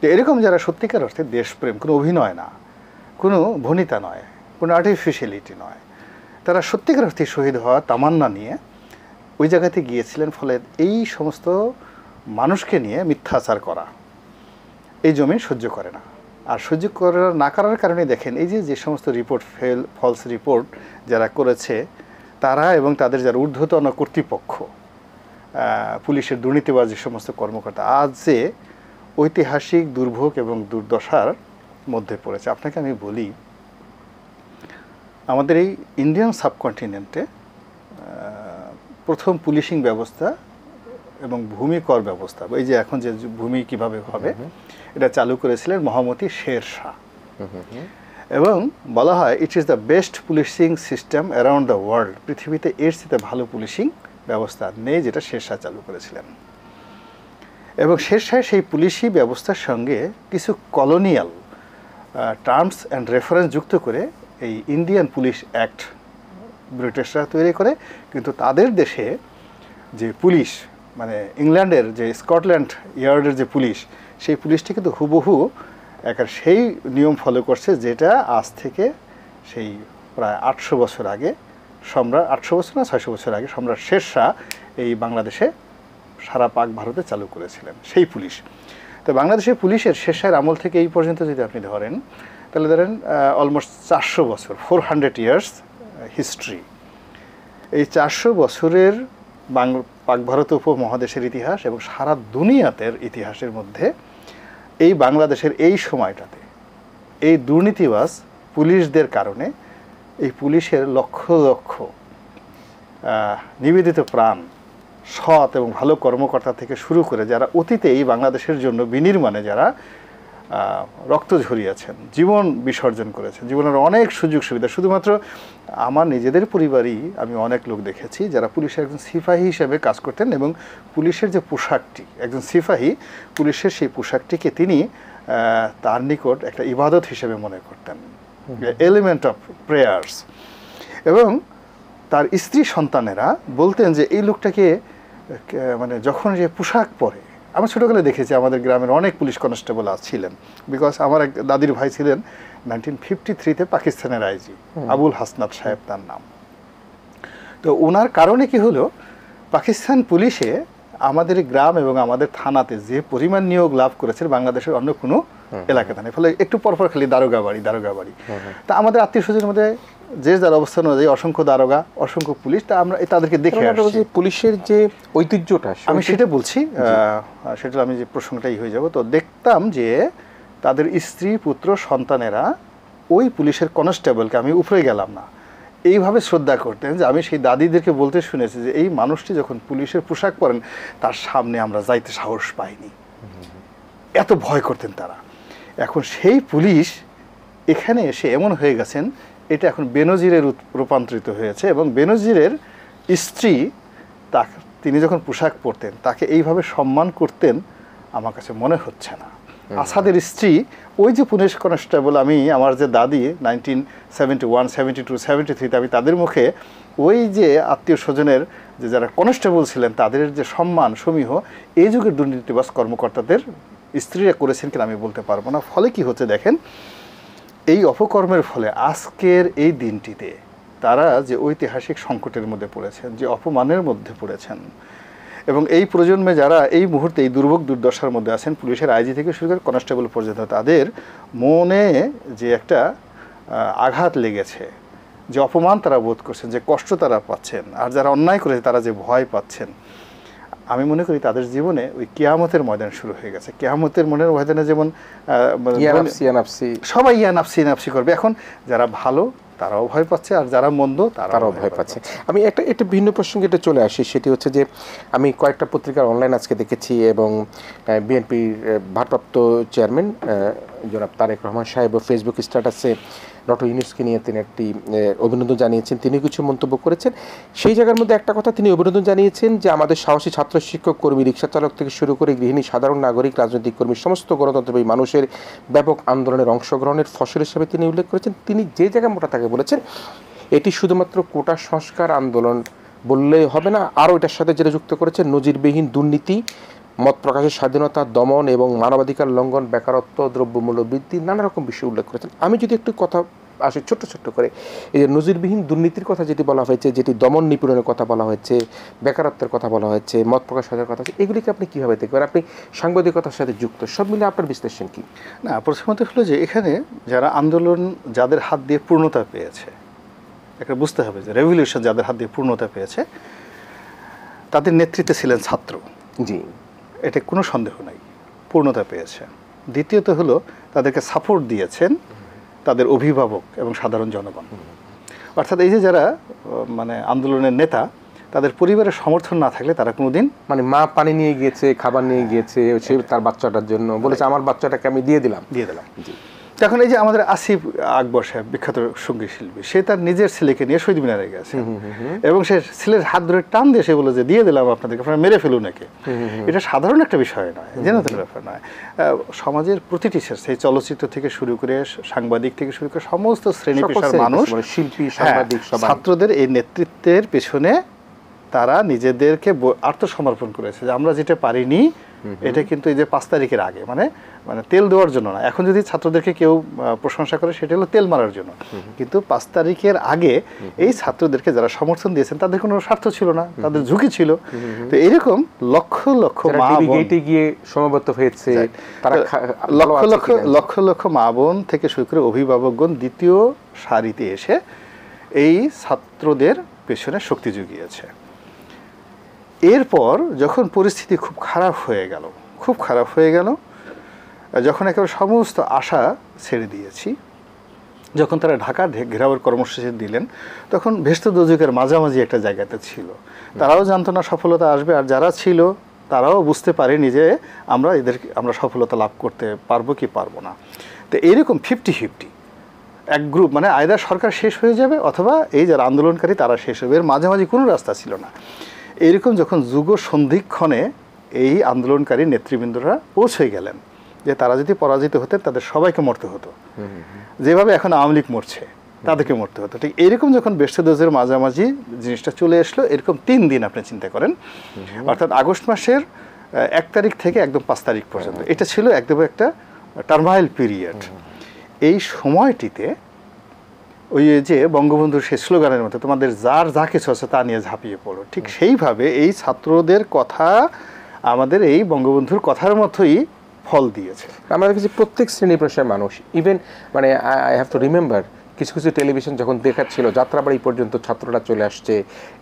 যে এরকম যারা সত্যিকার অর্থে দেশপ্রেম, কোনো অভিনয় না, কোনো ভনিতা নয়, কোনো আর্টিফিশিয়ালিটি নয়, তারা সত্যিকার অর্থে শহীদ হওয়া তামান্না নিয়ে ওই জায়গাতে গিয়েছিলেন। ফলে এই সমস্ত মানুষকে নিয়ে মিথ্যাচার করা এই জমিন সহ্য করে না। আর সহ্য না করার কারণে দেখেন এই যে সমস্ত রিপোর্ট ফলস রিপোর্ট যারা করেছে তারা এবং তাদের যারা ঊর্ধ্বতন কর্তৃপক্ষ, পুলিশের দুর্নীতিবাজ যে সমস্ত কর্মকর্তা আজ যে ঐতিহাসিক দুর্ভোগ এবং দুর্দশার মধ্যে পড়েছে। আপনাকে আমি বলি, আমাদের এই ইন্ডিয়ান সাবকন্টিনেন্টে প্রথম পুলিশিং ব্যবস্থা এবং ভূমি কর ব্যবস্থা, এই যে এখন যে ভূমি কিভাবে হবে, এটা চালু করেছিলেন মহামতি শের শাহ। এবং বলা হয় it is the best policing system around the world. পৃথিবীতে এর চেয়ে ভালো পুলিশিং ব্যবস্থা নেই যেটা শের শাহ চালু করেছিলেন। এবং শের শাহ সেই পুলিশি ব্যবস্থার সঙ্গে কিছু কলোনিয়াল টার্মস অ্যান্ড রেফারেন্স যুক্ত করে এই ইন্ডিয়ান পুলিশ অ্যাক্ট ব্রিটিশরা তৈরি করে। কিন্তু তাদের দেশে যে পুলিশ, মানে ইংল্যান্ডের যে স্কটল্যান্ড ইয়ার্ডের যে পুলিশ, সেই পুলিশটি কিন্তু হুবহু সেই নিয়ম ফলো করছে যেটা আজ থেকে সেই প্রায় 800 বছর আগে সম্রাট 800 বছর না 600 বছর আগে সম্রাট শেরশাহ এই বাংলাদেশে সারা পাক ভারতে চালু করেছিলেন সেই পুলিশ। তো বাংলাদেশের পুলিশের শেরশাহের আমল থেকে এই পর্যন্ত যদি আপনি ধরেন তাহলে ধরেন অলমোস্ট 400 বছর, 400 ইয়ার্স হিস্ট্রি। এই 400 বছরের পাক ভারত উপমহাদেশের ইতিহাস এবং সারা দুনিয়াতের ইতিহাসের মধ্যে এই বাংলাদেশের এই সময়টাতে এই দুর্নীতিবাজ পুলিশদের কারণে এই পুলিশের লক্ষ লক্ষ নিবেদিত প্রাণ, সৎ এবং ভালো কর্মকর্তা থেকে শুরু করে যারা অতীতে এই বাংলাদেশের জন্য বিনির্মাণে যারা রক্ত ঝরিয়েছেন, জীবন বিসর্জন করেছেন, জীবনের অনেক সুযোগ সুবিধা, শুধুমাত্র আমার নিজেদের পরিবারই আমি অনেক লোক দেখেছি যারা পুলিশের একজন সিপাহী হিসেবে কাজ করতেন এবং পুলিশের যে পোশাকটি, একজন সিপাহী পুলিশের সেই পোশাকটিকে তিনি তার নিকট একটা ইবাদত হিসেবে মনে করতেন, এলিমেন্ট অফ প্রেয়ার্স। এবং তার স্ত্রী সন্তানেরা বলতেন যে এই লোকটাকে মানে যখন যে পোশাক পরে, আমরা ছোটোবেলায় দেখেছি আমাদের গ্রামের অনেক পুলিশ কনস্টেবল ছিলেন, বিকজ আমার এক দাদির ভাই ছিলেন 1953-তে পাকিস্তানের আইজি, আবুল হাসনাত সাহেব তার নাম। তো ওনার কারণে কি হলো, পাকিস্তান পুলিশে আমাদের গ্রাম এবং আমাদের থানাতে যে পরিমাণ নিয়োগ লাভ করেছে বাংলাদেশের অন্য কোনো এলাকাতে নেই। ফলে একটু পরপর খালি দারোগা বাড়ি। তা আমাদের আত্মীয় স্বজনের মধ্যে যে যার অবস্থান অনুযায়ী অসংখ্য দারোগা, অসংখ্য পুলিশ, তা আমরা তাদেরকে দেখে আসছি। পুলিশের যে ঐতিহ্যটা আমি সেটা বলছি, সেটা আমি যে প্রসঙ্গটাই হয়ে যাব। তো দেখতাম যে তাদের স্ত্রী, পুত্র, সন্তানেরা ওই পুলিশের কনস্টেবলকে, আমি উপরে গেলাম না, এইভাবে শ্রদ্ধা করতেন যে আমি সেই দাদিদেরকে বলতে শুনেছি যে এই মানুষটি যখন পুলিশের পোশাক পরেন তার সামনে আমরা যাইতে সাহস পাইনি, এত ভয় করতেন তারা। এখন সেই পুলিশ এখানে এসে এমন হয়ে গেছেন, এটা এখন বেনজিরে রূপান্তরিত হয়েছে এবং বেনজিরের স্ত্রী তিনি যখন পোশাক পরতেন তাকে এইভাবে সম্মান করতেন আমার কাছে মনে হচ্ছে না। আসাদের স্ত্রী ওই যে পুলিশ কনস্টেবল, আমি আমার যে দাদি 1971, 72, 73-তে আমি তাদের মুখে ওই যে আত্মীয় স্বজনের যে যারা কনস্টেবল ছিলেন তাদের যে সম্মান সমীহ এই যুগের দুর্নীতিবাজ কর্মকর্তাদের স্ত্রীরা করেছেন কিনা আমি বলতে পারবো না। ফলে কি হচ্ছে দেখেন, এই অপকর্মের ফলে আজকের এই দিনটিতে তারা যে ঐতিহাসিক সংকটের মধ্যে পড়েছেন, যে অপমানের মধ্যে পড়েছেন, এবং এই প্রজন্মে যারা এই মুহূর্তে এই দুর্ভোগ দুর্দশার মধ্যে আছেন, পুলিশের আইজি থেকে শুরু করে কনস্টেবল পর্যন্ত, তাদের মনে যে একটা আঘাত লেগেছে, যে অপমান তারা বোধ করছেন, যে কষ্ট তারা পাচ্ছেন, আর যারা অন্যায় করেছে তারা যে ভয় পাচ্ছেন, আমি মনে করি তাদের জীবনে ওই কিয়ামতের ময়দান শুরু হয়ে গেছে। কিয়ামতের মনের ময়দানে যেমন সবাই ইয়ানাফসি করবে। এখন যারা ভালো তারাও ভয় পাচ্ছে, আর যারা মন্দ তারাও ভয় পাচ্ছে। আমি একটা ভিন্ন প্রসঙ্গে এটা চলে আসি, সেটি হচ্ছে যে আমি কয়েকটা পত্রিকার অনলাইন আজকে দেখেছি এবং বিএনপির ভারপ্রাপ্ত চেয়ারম্যান জনাব তারেক রহমান সাহেব ফেসবুক স্ট্যাটাসে ডক্টর ইউনূসকে নিয়ে তিনি একটি অভিনন্দন জানিয়েছেন, তিনি কিছু মন্তব্য করেছেন। সেই জায়গার মধ্যে একটা কথা তিনি অভিনন্দন জানিয়েছেন যে আমাদের সাহসী ছাত্র, শিক্ষক, কর্মী, রিক্সা চালক থেকে শুরু করে গৃহিণী, সাধারণ নাগরিক, রাজনৈতিক কর্মী, সমস্ত গণতন্ত্রী মানুষের ব্যাপক আন্দোলনের অংশগ্রহণের ফসল হিসেবে তিনি উল্লেখ করেছেন। তিনি যে জায়গায় মোটা তাকে বলেছেন এটি শুধুমাত্র কোটা সংস্কার আন্দোলন বললে হবে না, আরও এটার সাথে যেটা যুক্ত করেছেন নজিরবিহীন দুর্নীতি, মত প্রকাশের স্বাধীনতা দমন এবং মানবাধিকার লঙ্ঘন, বেকারত্ব, দ্রব্যমূল্য বৃদ্ধি, নানা রকম বিষয় উল্লেখ করেছেন। আমি যদি একটু কথা আসে ছোট্ট করে, এই যে নজিরবিহীন দুর্নীতির কথা যেটি বলা হয়েছে, যেটি দমন নিপীড়নের কথা বলা হয়েছে, বেকারত্বের কথা বলা হয়েছে, মত প্রকাশ হাজার কথা হচ্ছে, এগুলিকে আপনি কীভাবে দেখবেন? আপনি সাংবাদিকতার সাথে যুক্ত, সব মিলে আপনার বিশ্লেষণ কী? না, প্রথমত হলো যে এখানে যারা আন্দোলন যাদের হাত দিয়ে পূর্ণতা পেয়েছে, একটা বুঝতে হবে যে রেভলিউশন যাদের হাত দিয়ে পূর্ণতা পেয়েছে তাদের নেতৃত্বে ছিলেন ছাত্র। জি, এটা কোনো সন্দেহ নাই, পূর্ণতা পেয়েছে। দ্বিতীয়ত হলো তাদেরকে সাপোর্ট দিয়েছেন তাদের অভিভাবক এবং সাধারণ জনগণ। অর্থাৎ এই যে যারা মানে আন্দোলনের নেতা, তাদের পরিবারের সমর্থন না থাকলে তারা কোনোদিন, মানে মা পানি নিয়ে গিয়েছে, খাবার নিয়ে গিয়েছে, সে তার বাচ্চাটার জন্য বলেছে আমার বাচ্চাটাকে আমি দিয়ে দিলাম। জি। এখন এই যে আমাদের আসিফ আকবর সাহেব, বিখ্যাত সঙ্গীত শিল্পী, সে তার নিজের ছেলেকে নিয়ে শহীদ মিনারে গেছে এবং সে ছেলের হাত ধরে টান দিয়ে সে বলে যে দিয়ে দিলাম আপনাদেরকে, আপনারা মেরে ফেলুন নাকি। এটা সাধারণ একটা বিষয় নয়, জেনারেল ব্যাপার নয়। সমাজের প্রতিটি সেই চলচ্চিত্র থেকে শুরু করে সাংবাদিক থেকে শুরু করে সমস্ত শ্রেণী পেশার মানুষ, শিল্পী, সাংবাদিক, ছাত্রদের এই নেতৃত্বের পেছনে তারা নিজেদেরকে আত্মসমর্পণ করেছে যে আমরা যেটা পারিনি এটা কিন্তু এই যে 5 তারিখের আগে মানে তেল দেওয়ার জন্য না। এখন যদি ছাত্রদেরকে কেউ প্রশংসা করে সেটা হলো তেল মারার জন্য, কিন্তু 5 তারিখের আগে এই ছাত্রদেরকে যারা সমর্থন দিয়েছেন তাদের কোনো স্বার্থ ছিল না, তাদের ঝুঁকি ছিল। তো এরকম লক্ষ লক্ষ মা বোন গিয়ে সমবেত হয়েছে, তারা লক্ষ লক্ষ মা বোন থেকে শুরু করে অভিভাবকগণ দ্বিতীয় সারিতে এসে এই ছাত্রদের পেছনে শক্তি জুগিয়েছে। এরপর যখন পরিস্থিতি খুব খারাপ হয়ে গেল, যখন একেবারে সমস্ত আশা ছেড়ে দিয়েছি, যখন তারা ঢাকা ঘেরাওয়ের কর্মসূচি দিলেন, তখন ভেস্ত দোজকের মাঝামাঝি একটা জায়গাতে ছিল। তারাও জানতো না সফলতা আসবে, আর যারা ছিল তারাও বুঝতে পারেনি যে আমরা সফলতা লাভ করতে পারবো কি পারবো না। তো এইরকম 50-50 এক গ্রুপ, মানে আয়দার সরকার শেষ হয়ে যাবে অথবা এই যারা আন্দোলনকারী তারা শেষ হবে, এর মাঝামাঝি কোনো রাস্তা ছিল না। এইরকম যখন যুগ সন্ধিক্ষণে এই আন্দোলনকারী নেতৃবৃন্দরা পৌঁছে গেলেন যে তারা যদি পরাজিত হতেন তাদের সবাইকে মরতে হতো, যেভাবে এখন আওয়ামী লীগ মরছে তাদেরকে মরতে হতো। ঠিক এইরকম যখন বেস্টেদোজের মাঝামাঝি জিনিসটা চলে আসলো, এরকম 3 দিন আপনি চিন্তা করেন, অর্থাৎ আগস্ট মাসের 1 তারিখ থেকে একদম 5 তারিখ পর্যন্ত, এটা ছিল একদম একটা টার্মাইল পিরিয়ড। এই সময়টিতে ওই যে বঙ্গবন্ধুর সেই স্লোগানের মতো তোমাদের যার যা কিছু আছে তা নিয়ে ঝাঁপিয়ে পড়ো, ঠিক সেইভাবে এই ছাত্রদের কথা আমাদের এই বঙ্গবন্ধুর কথার মতোই ফল দিয়েছে। আমরা দেখেছি প্রত্যেক শ্রেণী পেশার মানুষ, ইভেন মানে আই হ্যাভ টু রিমেম্বার কিছু কিছু টেলিভিশন যখন দেখাচ্ছিল যাত্রাবাড়ি পর্যন্ত ছাত্ররা চলে আসছে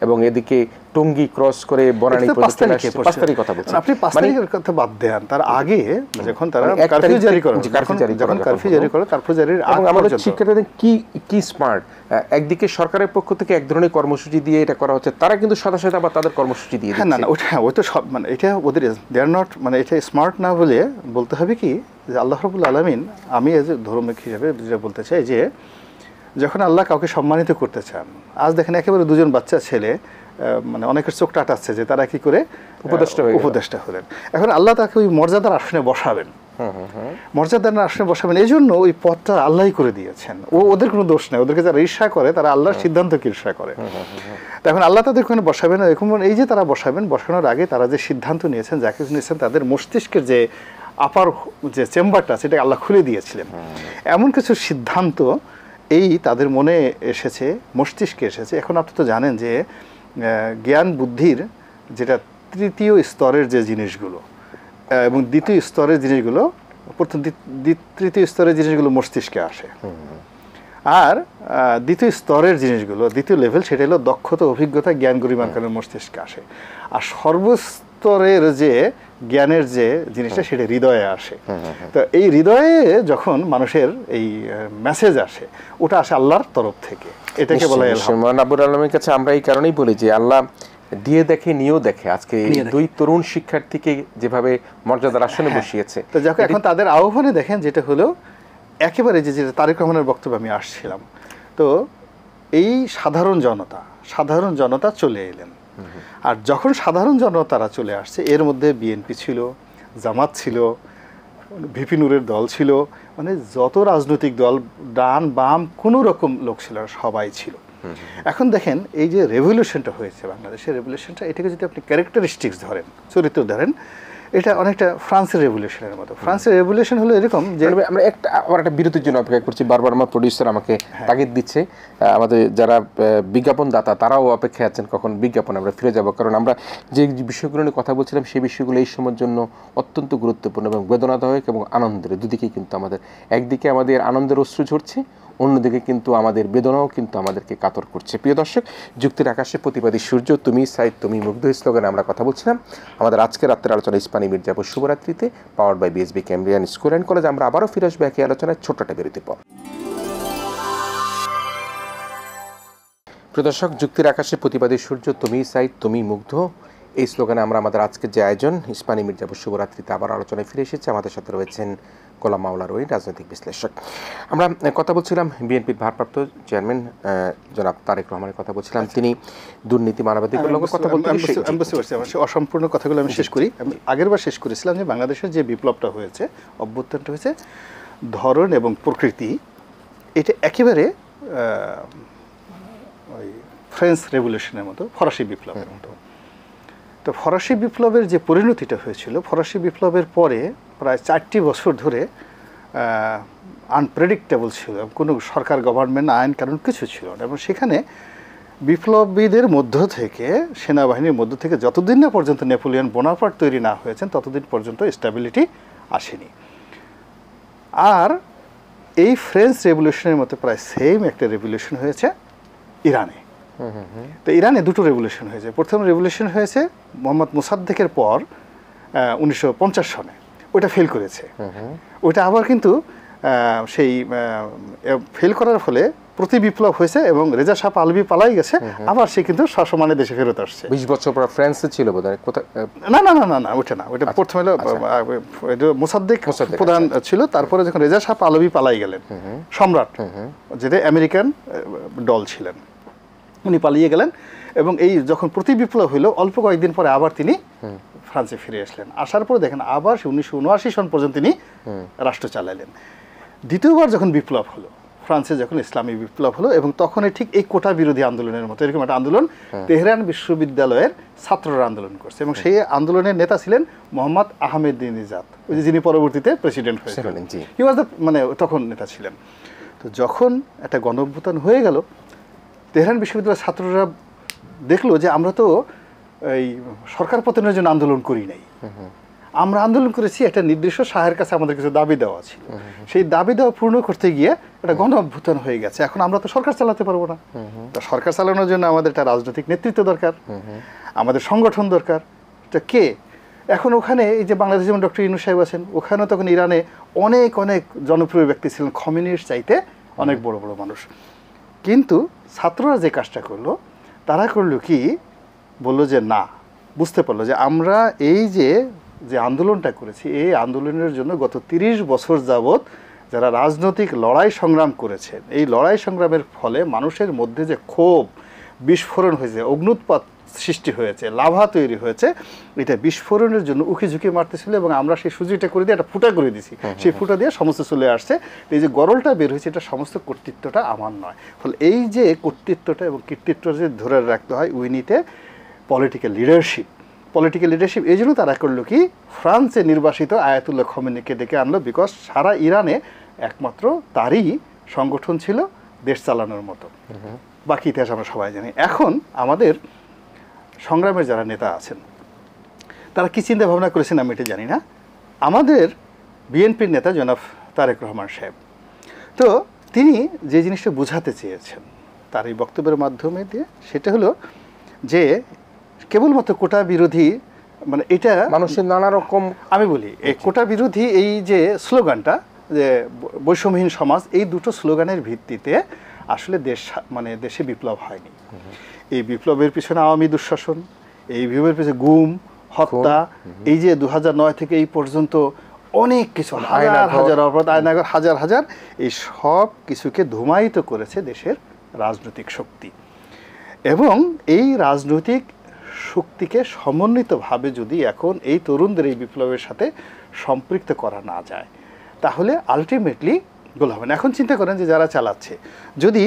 এবং এদিকে টঙ্গী ক্রস করে বনানী পর্যন্ত চলে আসছে। 5 তারিখ কথা বলছেন আপনি 5 তারিখের কথা বাদ দেন, তার আগে যখন তারা কারফিউ জারি করে, কারফিউ জারির আগে আমাদের শিক্ষার্থীদের কি স্মার্ট, একদিকে সরকারের পক্ষ থেকে এক ধরনের কর্মসূচি দিয়ে এটা করা হচ্ছে, তারা কিন্তু সাথে সাথে আবার তাদের কর্মসূচি দিয়ে দিচ্ছে। না ওই তো সব, মানে এটা ওদের দে আর নট, মানে এটা স্মার্ট না বলে বলতে হবে কি যে আল্লাহ রাব্বুল আলামিন, আমি এজ এ ধর্মিক হিসেবে যেটা বলতে চাই যে যখন আল্লাহ কাউকে সম্মানিত করতে চান, আজ দেখেন একেবারে 2জন বাচ্চা ছেলে মানে অনেকের চোখ টাটাচ্ছে যে তারা কি করে উপদেষ্টা হলেন। এখন আল্লাহ তাকে ওই মর্যাদার আসনে বসাবেন, মর্যাদার আসনে বসাবেন, এই জন্য ওই পথটা আল্লাহই করে দিয়েছেন। ওদের কোনো দোষ নেই, ওদেরকে যারা ঈর্ষা করে তারা আল্লাহর সিদ্ধান্তকে ঈর্ষা করে। এখন আল্লাহ তাদের ওখানে বসাবেন, এরকম এই যে তারা বসানোর আগে তারা যে সিদ্ধান্ত নিয়েছেন, যা কিছু নিয়েছেন, তাদের মস্তিষ্কের যে আপার যে চেম্বারটা সেটা আল্লাহ খুলে দিয়েছিলেন। এমন কিছু সিদ্ধান্ত এই তাদের মনে এসেছে, মস্তিষ্কে এসেছে। এখন আপনি তো জানেন যে জ্ঞান বুদ্ধির যেটা 3য় স্তরের যে জিনিসগুলো এবং 2য় স্তরের জিনিসগুলো, প্রথম 3য় স্তরের জিনিসগুলো মস্তিষ্কে আসে, আর 2য় স্তরের জিনিসগুলো 2য় লেভেল সেটা হলো দক্ষতা, অভিজ্ঞতা, জ্ঞান গরিমার কারণে মস্তিষ্কে আসে। আর সর্বস্তরের যে জ্ঞানের যে জিনিসটা সেটা হৃদয়ে আসে। তো এই হৃদয়ে যখন মানুষের এই মেসেজ আসে, ওটা আসে আল্লাহর তরফ থেকে, এটাকে বলা হয় ইলহাম। রাব্বুল আলামিনের কাছে আমরা এই কারণেই বলি যে আল্লাহ দিয়ে দেখে নিয়েও দেখে। আজকে এই 2 তরুণ শিক্ষার্থীকে যেভাবে মর্যাদার আসনে বসিয়েছে, তো যখন এখন তাদের আহ্বানে দেখেন যেটা হলো একেবারে যে তারেক রহমানের বক্তব্য আমি আসছিলাম, তো এই সাধারণ জনতা চলে এলেন। আর যখন সাধারণ জনতারা চলে আসছে, এর মধ্যে বিএনপি ছিল, জামাত ছিল, ভিপি নূরের দল ছিল, মানে যত রাজনৈতিক দল ডান বাম কোনো রকম লোক ছিল, সবাই ছিল। এখন দেখেন এই যে রেভলিউশনটা হয়েছে বাংলাদেশের, রেভলিউশনটা এটাকে যদি আপনি ক্যারেক্টারিস্টিক্স ধরেন, চরিত্র ধরেন, এটা অনেকটা ফ্রান্সের রেভলিউশনের মতো। ফ্রান্সের রেভলিউশন হলো এরকম যে আমরা একটা বিরতির জন্য অপেক্ষা করছি, বারবার আমার প্রডিউসার আমাকে তাগিদ দিচ্ছে, আমাদের যারা বিজ্ঞাপনদাতা তারাও অপেক্ষায় আছেন কখন বিজ্ঞাপন আমরা ফিরে যাব, কারণ আমরা যে বিষয়গুলো নিয়ে কথা বলছিলাম সেই বিষয়গুলো এই সময়ের জন্য অত্যন্ত গুরুত্বপূর্ণ এবং বেদনাদায়ক এবং আনন্দের দুদিকেই কিন্তু আমাদের, একদিকে আমাদের আনন্দের অশ্রু ঝরছে, অন্যদিকে কিন্তু আমাদের বেদনাও কিন্তু আমাদেরকে কাতর করছে। প্রিয় দর্শক, যুক্তির আকাশে প্রতিবাদী সূর্য, তুমি সাইদ তুমি মুগ্ধ স্লোগানে আমরা কথা বলছিলাম। আমাদের আজকের রাত্রের আলোচনা ইস্পানি মির্জাপুর শুভরাত্রিতে, powered by BSB Cambrian school and college. আমরা আবারও ফিরে আসবো একই আলোচনায় ছোট্ট একটা বিরতির পর। প্রিয় দর্শক, যুক্তির আকাশে প্রতিবাদী সূর্য, তুমি সাইদ তুমি মুগ্ধ, এই স্লোগানে আমরা আমাদের আজকের যে আয়োজন ইস্পানি মির্জাপুর শুভরাত্রিতে আবার আলোচনায় ফিরে এসেছি। আমাদের সাথে রয়েছেন গোলাম মাওলা রহিম, রাজনৈতিক বিশ্লেষক। আমরা কথা বলছিলাম বিএনপির ভারপ্রাপ্ত চেয়ারম্যান জনাব তারেক রহমানের কথা বলছিলাম। তিনি দুর্নীতি, মানবাধিকার লোকের কথা বলতে অসম্পূর্ণ কথাগুলো আমি শেষ করি। আমি আগেরবার শেষ করেছিলাম যে বাংলাদেশের যে বিপ্লবটা হয়েছে, অভ্যুত্থানটা হয়েছে, ধরন এবং প্রকৃতি এটা একেবারে ওই ফ্রেঞ্চ রেভলিউশনের মতো, ফরাসি বিপ্লবের মতো। তো ফরাসি বিপ্লবের যে পরিণতিটা হয়েছিল, ফরাসি বিপ্লবের পরে প্রায় 4টি বছর ধরে আনপ্রেডিক্টেবল ছিল, কোনো সরকার, গভর্নমেন্ট, আইন কানুন কিছু ছিল না। এবং সেখানে বিপ্লবীদের মধ্য থেকে, সেনাবাহিনীর মধ্য থেকে যতদিন না পর্যন্ত নেপোলিয়ন বোনাপার্ট তৈরি না হয়েছেন ততদিন পর্যন্ত স্টেবিলিটি আসেনি। আর এই ফ্রেঞ্চ রেভলিউশনের মতো প্রায় সেম একটা রেভলিউশন হয়েছে ইরানে। তো ইরানে দুটো রেভলিউশন হয়েছে। প্রথম রেভলিউশন হয়েছে মোহাম্মদ মোসাদ্দেকের পর 1950 সনে, ওইটা ফেল করেছে। ওইটা আবার কিন্তু সেই ফেল করার ফলে প্রতি বিপ্লব হয়েছে এবং রেজা শাহ পাহলভি পালাই গেছে, আবার সে কিন্তু সসম্মানে দেশে ফেরত আসছে। 20 বছর পর ফ্রান্সে ছিল বোধহয়, কোথায়? না না না না না, ওইটা না, ওইটা প্রথম হলো মোসাদ্দেক প্রধান ছিল, তারপরে যখন রেজা শাহ পাহলভি পালাই গেলেন, সম্রাট, যেটা আমেরিকান দল ছিলেন, উনি পালিয়ে গেলেন। এবং এই যখন প্রতি বিপ্লব হইলো অল্প কয়েকদিন পরে আবার তিনি ফ্রান্সে ফিরে আসলেন। আসার পরে দেখেন আবার 1979 সন পর্যন্ত তিনি রাষ্ট্র চালাইলেন। দ্বিতীয়বার যখন বিপ্লব হলো, ফ্রান্সে যখন ইসলামী বিপ্লব হলো, এবং তখনই ঠিক এই কোটা বিরোধী আন্দোলনের মতো এরকম একটা আন্দোলন তেহরান বিশ্ববিদ্যালয়ের ছাত্ররা আন্দোলন করছে। এবং সেই আন্দোলনের নেতা ছিলেন মোহাম্মদ আহমেদিনেজাদ, ওই যে যিনি পরবর্তীতে প্রেসিডেন্ট হয়েছিলেন, হি ওয়াজ দ্য, মানে তখন নেতা ছিলেন। তো যখন একটা গণঅভ্যুত্থান হয়ে গেল, তেহরান বিশ্ববিদ্যালয়ের ছাত্ররা দেখলো যে আমরা তো এই সরকার পতনের জন্য আন্দোলন করি নাই, আমরা আন্দোলন করেছি একটা নির্দিষ্ট শাহের কাছে আমাদের কিছু দাবি দেওয়া ছিল, সেই দাবি দেওয়া পূর্ণ করতে গিয়ে একটা গণ অভ্যুত্থান হয়ে গেছে, এখন আমরা তো সরকার চালাতে পারবো না। তো সরকার চালানোর জন্য আমাদের একটা রাজনৈতিক নেতৃত্ব দরকার, আমাদের সংগঠন দরকার। তো কে এখন ওখানে, এই যে বাংলাদেশে যেমন ডক্টর ইউনূস সাহেব আছেন, ওখানেও তখন ইরানে অনেক অনেক জনপ্রিয় ব্যক্তি ছিলেন, খমেনির চাইতে অনেক বড় বড় মানুষ। কিন্তু ছাত্ররা যে কাজটা করলো, তারা করলো কি, বললো যে না, বুঝতে পারলো যে আমরা এই যে আন্দোলনটা করেছি, এই আন্দোলনের জন্য গত 30 বছর যাবৎ যারা রাজনৈতিক লড়াই সংগ্রাম করেছেন, এই লড়াই সংগ্রামের ফলে মানুষের মধ্যে যে ক্ষোভ, বিস্ফোরণ হয়েছে, অগ্নুৎপাত সৃষ্টি হয়েছে, লাভা তৈরি হয়েছে, এটা বিস্ফোরণের জন্য উকি ঝুঁকি মারতেছিল এবং আমরা সেই সুযোগটা করে দিয়ে একটা ফুটা করে দিছি, সেই ফুটা দিয়ে সমস্ত চলে আসছে। এই যে গরলটা বের হয়েছে, এটা সমস্ত কর্তৃত্বটা আমার নয়। ফলে এই যে কর্তৃত্বটা এবং কৃতিত্বটা যে ধরে রাখতে হয়, উইনিতে পলিটিক্যাল লিডারশিপ, পলিটিক্যাল লিডারশিপ। এই জন্য তারা করলো কি, ফ্রান্সে নির্বাসিত আয়াতুল্লাহ খমেনিকে ডেকে আনলো, বিকজ সারা ইরানে একমাত্র তারই সংগঠন ছিল দেশ চালানোর মতো। বাকি ইতিহাস আমরা সবাই জানি। এখন আমাদের সংগ্রামের যারা নেতা আছেন, তারা কি চিন্তা ভাবনা করেছেন আমি এটা জানি না। আমাদের বিএনপির নেতা জনাব তারেক রহমান সাহেব, তো তিনি যে জিনিসটা বোঝাতে চেয়েছেন তার এই বক্তব্যের মাধ্যমে দিয়ে, সেটা হলো যে কেবলমাত্র কোটা বিরোধী, মানে এটা মানুষের নানা রকম, আমি বলি এই কোটা বিরোধী এই যে স্লোগানটা, যে বৈষম্যহীন সমাজ, এই দুটো স্লোগানের ভিত্তিতে আসলে মানে দেশে বিপ্লব হয়নি। এই বিপ্লবের পিছনে আওয়ামী দুঃশাসন, এই বিপ্লবের পিছনে গুম, হত্যা, এই যে 2009 থেকে এই পর্যন্ত অনেক কিছু, হাজার হাজার অপরাধ, আয়নাঘর, হাজার হাজার, এই সব কিছুকে ধূমায়িত করেছে দেশের রাজনৈতিক শক্তি। এবং এই রাজনৈতিক শক্তিকে সমন্বিতভাবে যদি এখন এই তরুণদের এই বিপ্লবের সাথে সম্পৃক্ত করা না যায়, তাহলে আলটিমেটলি গোল হবে না। এখন চিন্তা করেন যে যারা চালাচ্ছে, যদি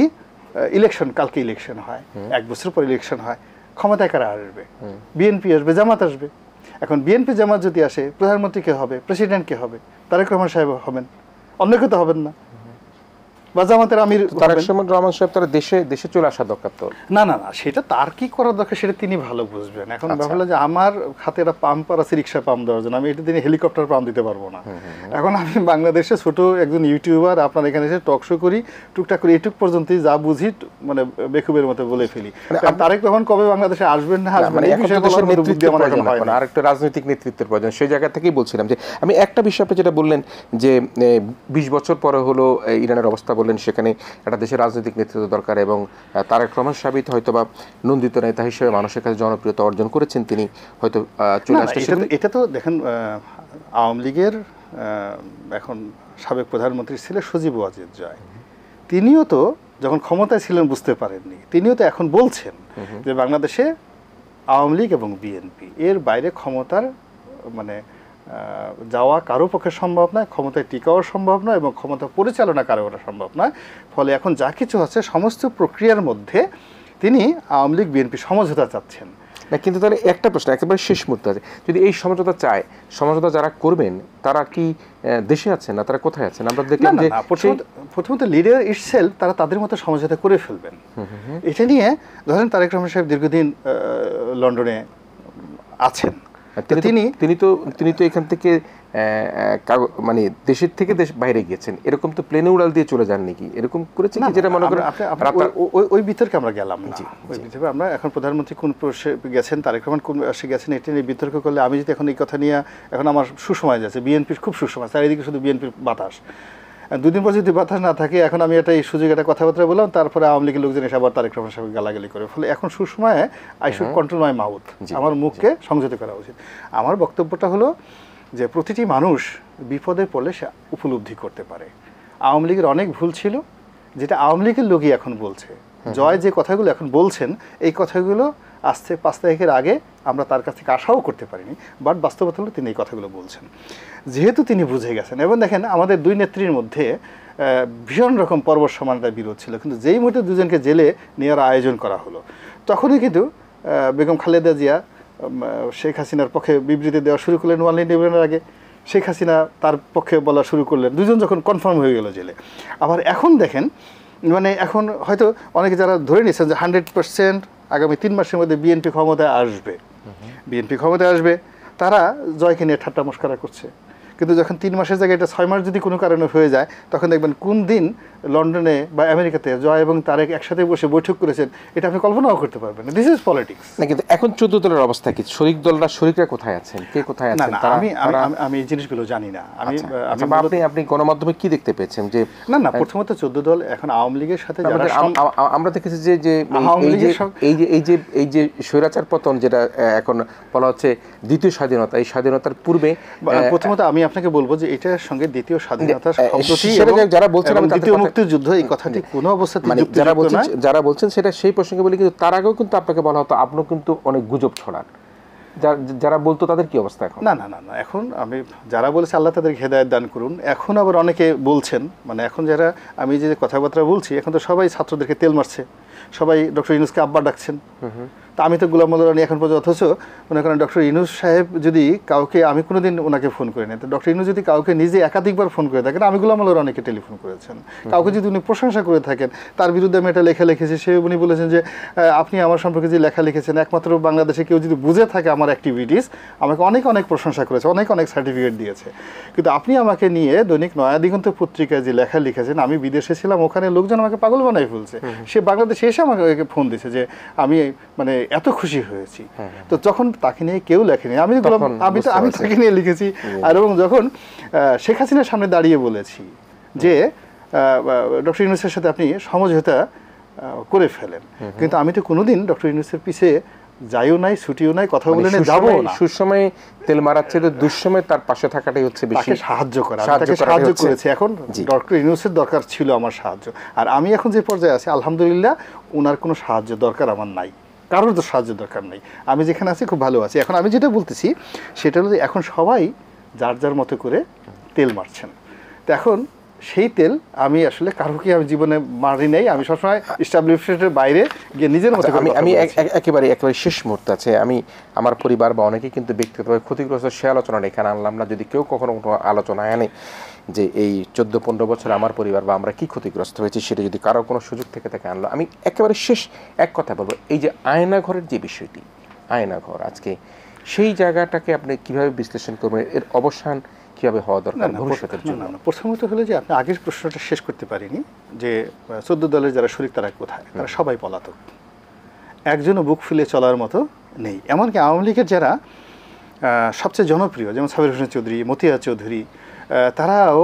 ইলেকশন, কালকে ইলেকশন হয়, 1 বছর পর ইলেকশন হয়, ক্ষমতায় কারা আসবে? বিএনপি আসবে, জামাত আসবে। এখন বিএনপি জামাত যদি আসে, প্রধানমন্ত্রী কে হবে, প্রেসিডেন্ট কে হবে? তারেক রহমান সাহেব হবেন, অন্য কেউ তো হবেন না। বা জামাতের আমির তারেক রহমান সাহেব তারা দেশে চলে আসা দরকার তো। না না না, সেটা তার কি করা দরকার সেটা তিনি ভালো বুঝবেন। এখন ভাবলো যে আমার হাতে একটা পাম্প আছে, রিক্সা পাম্প দেওয়ার জন্য, আমি এটা তিনি হেলিকপ্টার পাম্প দিতে পারবো না। এখন আমি বাংলাদেশে ছোট একজন ইউটিউবার, আপনার এখানে এসে টক শো করি, টুকটাক করে এইটুক পর্যন্তই যা বুঝি মানে বেকুবের মতো বলে ফেলি। তারেক রহমান কবে বাংলাদেশে আসবেন না আসবেন এই বিষয়ে বলার মতো বুদ্ধি আমার এখন হয় না। আর একটা রাজনৈতিক নেতৃত্বের প্রয়োজন, সেই জায়গা থেকেই বলছিলাম যে আমি একটা বিষয় আপনি যেটা বললেন যে 20 বছর পরে হলো ইরানের অবস্থা বললেন, সেখানে একটা দেশের রাজনৈতিক নেতৃত্ব দরকার এবং তারেক রহমান সাহেব হয়তো বা নন্দিত নেতা হিসেবে মানুষের কাছে জনপ্রিয়তা অর্জন করেছেন, তিনি হয়তো চলে আসছেন। এটা তো দেখেন, আওয়ামী লীগের এখন সাবেক প্রধানমন্ত্রী ছিলেন সজীব ওয়াজেদ জয়, তিনিও তো যখন ক্ষমতায় ছিলেন বুঝতে পারেননি, তিনিও তো এখন বলছেন যে বাংলাদেশে আওয়ামী লীগ এবং বিএনপি এর বাইরে ক্ষমতার মানে যাওয়া কারো পক্ষে সম্ভব নয়, ক্ষমতায় টিকাও সম্ভব নয় এবং ক্ষমতা পরিচালনা কারো করা সম্ভব নয়। ফলে এখন যা কিছু আছে সমস্ত প্রক্রিয়ার মধ্যে তিনি আওয়ামী লীগ বিএনপি সমঝোতা চাচ্ছেন না। কিন্তু তাহলে একটা প্রশ্ন একেবারে শেষ মুহূর্তে আছে, যদি এই সমঝোতা চায়, সমঝোতা যারা করবেন তারা কি দেশে আছেন না তারা কোথায় আছেন? আমরা দেখলাম যে প্রথমত লিডার ইটসেলফ তারা তাদের মতো সমঝোতা করে ফেলবেন। এটা নিয়ে ধরেন তারেক রহমান সাহেব দীর্ঘদিন লন্ডনে আছেন, তিনি তো এখান থেকে মানে দেশের থেকে দেশ বাইরে গিয়েছেন, এরকম তো প্লেনে উড়াল দিয়ে চলে যান নাকি? এরকম করেছে কি যেটা মনে করেন? ওই বিতর্কে আমরা গেলাম না। ওই বিতর্কে আমরা এখন প্রধানমন্ত্রী কোন গেছেন, তারেক রহমান কোন আসে গেছেন, এটা নিয়ে বিতর্ক করলে আমি যদি এখন এই কথা নিয়ে এখন আমার সুসময় যাচ্ছে, বিএনপির খুব সুসময়, চারিদিকে শুধু বিএনপির বাতাস। দুদিন পর যদি বাতাস না থাকে, এখন আমি এই সুযোগ একটা কথাবার্তা বললাম, তারপরে আওয়ামী লীগের লোকজন এসে আবার তারেক রহমান সাহেব গালাগালি করে, ফলে এখন সুসময়ে I should control my mouth, আমার মুখকে সংযত করা উচিত। আমার বক্তব্যটা হলো যে প্রতিটি মানুষ বিপদে পড়লে সে উপলব্ধি করতে পারে। আওয়ামী লীগের অনেক ভুল ছিল, যেটা আওয়ামী লীগের লোকই এখন বলছে। জয় যে কথাগুলো এখন বলছেন, এই কথাগুলো আসছে 5 তারিখের আগে আমরা তার কাছ থেকে আশাও করতে পারিনি, বাট বাস্তবতা হলো তিনি এই কথাগুলো বলছেন, যেহেতু তিনি বুঝে গেছেন। এবং দেখেন আমাদের দুই নেত্রীর মধ্যে ভীষণ রকম পর্বত সমানতা বিরোধ ছিল, কিন্তু যেই মুহূর্তে দুজনকে জেলে নেওয়ার আয়োজন করা হলো, তখনই কিন্তু বেগম খালেদা জিয়া শেখ হাসিনার পক্ষে বিবৃতি দেওয়া শুরু করলেন। ওয়ানলি নির্বাচনের আগে শেখ হাসিনা তার পক্ষে বলা শুরু করলেন, দুজন যখন কনফার্ম হয়ে গেল জেলে। আবার এখন দেখেন, মানে এখন হয়তো অনেকে যারা ধরে নিয়েছেন যে 100% আগামী 3 মাসের মধ্যে বিএনপি ক্ষমতায় আসবে, তারা জয়কে নিয়ে ঠাট্টা মস্করা করছে। কিন্তু যখন 3 মাসের জায়গায় এটা 6 মাস যদি কোনো কারণে হয়ে যায়, তখন দেখবেন কোন দিন লন্ডনে বা আমেরিকাতে জয় এবং তারেক একসাথে বসে বৈঠক করেছেন, এটা আপনি কল্পনাও করতে পারবেন না। This is politics. না, কিন্তু এখন 14 দলের অবস্থা কি? শরিকরা কোথায় আছেন, কে কোথায় আছেন? আমি এই জিনিসগুলো জানি না। আপনি গণমাধ্যমে কি দেখতে পেয়েছেন যে না প্রথমত 14 দল এখন আওয়ামী লীগের সাথে আমরা দেখেছি যে এই যে স্বৈরাচার পতন, যেটা এখন বলা হচ্ছে দ্বিতীয় স্বাধীনতা, এই স্বাধীনতার পূর্বে প্রথমত আমি আপনাকে বলবো যে এটার সঙ্গে দ্বিতীয় স্বাধীনতার যারা বলছেন মুক্তিযুদ্ধ, এই কথাটি কোনো অবস্থাতে যারা বলছেন সেটা সেই প্রসঙ্গে বলি, কিন্তু তার আগেও কিন্তু আপনাকে বলা হতো আপনিও কিন্তু অনেক গুজব ছড়ান, যারা বলতো তাদের কি অবস্থা এখন? না এখন আমি যারা বলেছে আল্লাহ তাদেরকে হেদায়েত দান করুন। এখন আবার অনেকে বলছেন, মানে এখন যারা আমি যে কথাবার্তা বলছি, এখন তো সবাই ছাত্রদেরকে তেল মারছে, সবাই ডক্টর ইউনূসকে আব্বা ডাকছেন। তা আমি তো গোলাম মোল্লা রানী এখন পর্যন্ত, অথচ মনে করেন ডক্টর ইউনূস সাহেব যদি কাউকে, আমি কোনোদিন ওনাকে ফোন করি না, তো ডক্টর ইউনূস যদি কাউকে নিজে একাধিকবার ফোন করে থাকেন, আমি গোলাম মোল্লা রানীকে টেলিফোন করেছেন, কাউকে যদি উনি প্রশংসা করে থাকেন, তার বিরুদ্ধে আমি একটা লেখা লিখেছি, সে উনি বলেছেন যে আপনি আমার সম্পর্কে যে লেখা লিখেছেন, একমাত্র বাংলাদেশে কেউ যদি বুঝে থাকে আমার অ্যাক্টিভিটিস, আমাকে অনেক প্রশংসা করেছে, অনেক সার্টিফিকেট দিয়েছে। কিন্তু আপনি আমাকে নিয়ে দৈনিক নয়া দিগন্ত পত্রিকায় যে লেখা লিখেছেন, আমি বিদেশে ছিলাম, ওখানে লোকজন আমাকে পাগল বানাই ফেলছে, সে বাংলাদেশে এসে আমাকে ফোন দিয়েছে যে আমি মানে এত খুশি হয়েছি। তো যখন তাকে নিয়ে কেউ লেখেনি, আমি তাকে নিয়ে লিখেছি। আর এবং যখন শেখ হাসিনার সামনে দাঁড়িয়ে বলেছি যে ডক্টর ইউনূসের সাথে আপনি সমঝোতা করে ফেলেন, কিন্তু আমি তো কোনোদিন ডক্টর ইউনূসের পিছে যাইও নাই, ছুটিও নাই, কথা বলে যাবো না। সুসময়ে তেল মারাচ্ছে, তো দুঃসময়ে তার পাশে থাকাটাই হচ্ছে বেশি সাহায্য করা। তাকে সাহায্য করেছি, এখন ডক্টর ইউনূসের দরকার ছিল আমার সাহায্য। আর আমি এখন যে পর্যায়ে আছি, আলহামদুলিল্লাহ, ওনার কোনো সাহায্য দরকার আমার নাই, কারোর তো সাহায্য দরকার নেই। আমি যেখানে আছি খুব ভালো আছি। এখন আমি যেটা বলতেছি সেটা হলো এখন সবাই যার মতো করে তেল মারছেন। তো এখন সেই তেল আমি আসলে কারোকে আমি জীবনে মারি নাই, আমি সবসময় এস্টাবলিশমেন্টের বাইরে গিয়ে নিজের মতো। আমি একেবারে শেষ মুহূর্তে আছে, আমি আমার পরিবার বা অনেকে কিন্তু ব্যক্তিগতভাবে ক্ষতিগ্রস্ত, সে আলোচনাটা এখানে আনলাম না। যদি কেউ কখনো কোনো আলোচনায় আনে যে এই 14-15 বছর আমার পরিবার বা আমরা কি ক্ষতিগ্রস্ত হয়েছি, সেটা যদি কারো কোনো সুযোগ থেকে আনলো, আমি একেবারে শেষ এক কথা বলবো, এই যে আয়নাঘরের যে বিষয়টি, আয়নাঘর আজকে সেই জায়গাটাকে আপনি কিভাবে বিশ্লেষণ করবেন, এর অবসান কিভাবে হওয়া দরকার ভবিষ্যতের জন্য? প্রথমত হলো যে আপনি আগের প্রশ্নটা শেষ করতে পারিনি, যে 14 দলের যারা শরিক তারা কোথায়? তারা সবাই পলাতক, একজনও বুক ফুলে চলার মতো নেই। এমনকি আওয়ামী লীগের যারা সবচেয়ে জনপ্রিয়, যেমন সাবির হোসেন চৌধুরী, মতিয়া চৌধুরী, তারাও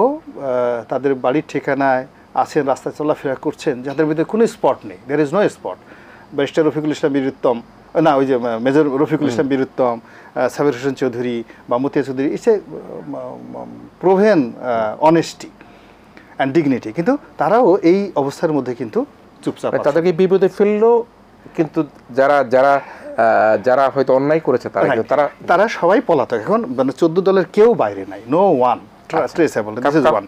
তাদের বাড়ির ঠিকানায় আছেন, রাস্তায় চলাফেরা করছেন, যাদের মধ্যে কোনো স্পট নেই, there is no spot. Barrister Rafiqul Islam Bir Uttom, না ওই যে মেজর রফিকুল ইসলাম বীরুত্তম, সাবির হোসেন চৌধুরী বা Matia Chowdhury, it's a proven honesty and dignity, কিন্তু তারাও এই অবস্থার মধ্যে কিন্তু চুপচাপ, তাদেরকে বিপদে ফেললো। কিন্তু যারা হয়তো অন্যায় করেছে তারা সবাই পলাতক এখন, মানে 14 দলের কেউ বাইরে নাই, নো ওয়ান ট্রেসেবল।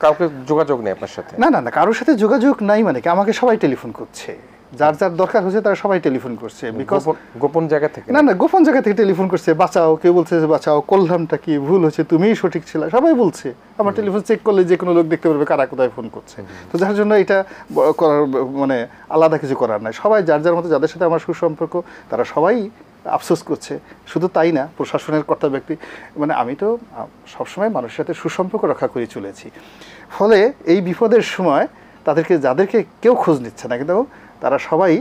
কাউকে যোগাযোগ নেই আপনার সাথে? না কারোর সাথে যোগাযোগ নাই, মানে কি আমাকে সবাই টেলিফোন করছে, যার যার দরকার হয়েছে তারা সবাই টেলিফোন করছে, বিকজ গোপন জায়গা থেকে না গোপন জায়গা থেকে টেলিফোন করছে, বাঁচাও, কেউ বলছে যে বাঁচাও, করলামটা কি ভুল হচ্ছে, তুমিই সঠিক ছিল, সবাই বলছে। আমার টেলিফোন চেক করলে যে কোনো লোক দেখতে পারবে কারা কোথায় ফোন করছে। তো যার জন্য এটা করার মানে আলাদা কিছু করার নাই, সবাই যার যার মতো যাদের সাথে আমার সুসম্পর্ক তারা সবাই আফসোস করছে। শুধু তাই না, প্রশাসনের কর্তা ব্যক্তি, মানে আমি তো সবসময় মানুষের সাথে সুসম্পর্ক রক্ষা করে চলেছি, ফলে এই বিপদের সময় যাদেরকে কেউ খোঁজ নিচ্ছে না, কিন্তু তারা সবাই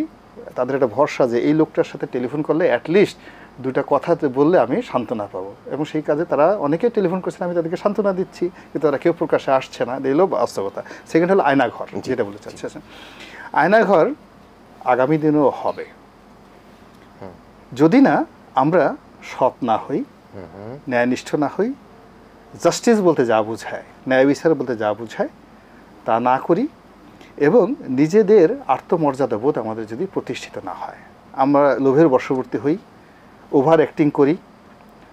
তাদের একটা ভরসা যে এই লোকটার সাথে টেলিফোন করলে অ্যাটলিস্ট দুটা কথা বললে আমি সান্ত্বনা পাবো, এবং সেই কাজে তারা অনেকে টেলিফোন করছেন, আমি তাদেরকে সান্ত্বনা দিচ্ছি, কিন্তু তারা কেউ প্রকাশে আসছে না, এলো বাস্তবতা। সেকেন্ড হলো আয়নাঘর, যেটা বলে চাচ্ছি। আয়নাঘর আগামী দিনেও হবে, যদি না আমরা সৎ না হই, ন্যায়নিষ্ঠ না হই, জাস্টিস বলতে যা বোঝায়, ন্যায় বিচার বলতে যা বোঝায় তা না করি, এবং নিজেদের আত্মমর্যাদা বোধ আমাদের যদি প্রতিষ্ঠিত না হয়, আমরা লোভের বশবর্তী হই, ওভার অ্যাক্টিং করি,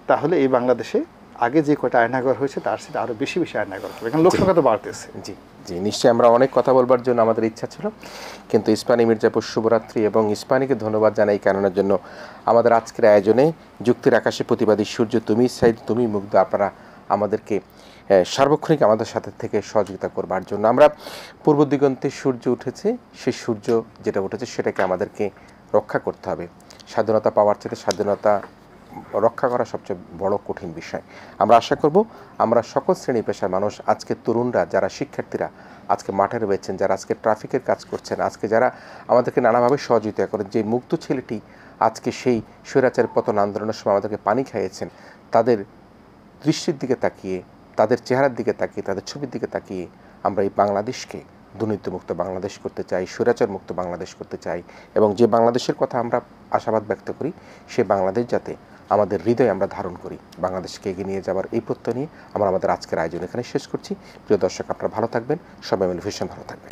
তাহলে এই বাংলাদেশে আগে যে কয়টা আয়নাঘর হয়েছে তার সাথে আরও বেশি বেশি আয়নাঘর হবে, কারণ লোকসংখ্যা তো বাড়তেছে। জি জি, নিশ্চয়ই আমরা অনেক কথা বলবার জন্য আমাদের ইচ্ছা ছিল, কিন্তু ইস্পানী মির্জাপুর শুভরাত্রি এবং ইস্পানীকে ধন্যবাদ জানাই কারণের জন্য আমাদের আজকের আয়োজনে যুক্তির আকাশে প্রতিবাদী সূর্য তুমি সাইদ তুমি মুগ্ধ, আপনারা আমাদেরকে সার্বক্ষণিক আমাদের সাথে থেকে সহযোগিতা করবার জন্য। আমরা পূর্ব দিগন্তে সূর্য উঠেছে, সেই সূর্য যেটা উঠেছে সেটাকে আমাদেরকে রক্ষা করতে হবে। স্বাধীনতা পাওয়ার চেয়ে স্বাধীনতা রক্ষা করা সবচেয়ে বড় কঠিন বিষয়। আমরা আশা করব আমরা সকল শ্রেণী পেশার মানুষ, আজকে তরুণরা যারা শিক্ষার্থীরা আজকে মাঠে রয়েছেন, যারা আজকে ট্রাফিকের কাজ করছেন, আজকে যারা আমাদেরকে নানাভাবে সহযোগিতা করেন, যে মুগ্ধ ছেলেটি আজকে সেই স্বৈরাচার পতন আন্দোলনের সময় আমাদেরকে পানি খাইয়েছেন, তাদের দৃষ্টির দিকে তাকিয়ে, তাদের চেহারার দিকে তাকিয়ে, তাদের ছবির দিকে তাকিয়ে আমরা এই বাংলাদেশকে দুর্নীতিমুক্ত বাংলাদেশ করতে চাই, স্বৈরাচার মুক্ত বাংলাদেশ করতে চাই, এবং যে বাংলাদেশের কথা আমরা আশাবাদ ব্যক্ত করি সে বাংলাদেশ যাতে আমাদের হৃদয়ে আমরা ধারণ করি। বাংলাদেশকে এগিয়ে নিয়ে যাওয়ার এই প্রত্যয় নিয়ে আমরা আমাদের আজকের আয়োজন এখানে শেষ করছি। প্রিয় দর্শক, আপনারা ভালো থাকবেন, সবাই মিলে ভীষণ ভালো থাকবেন।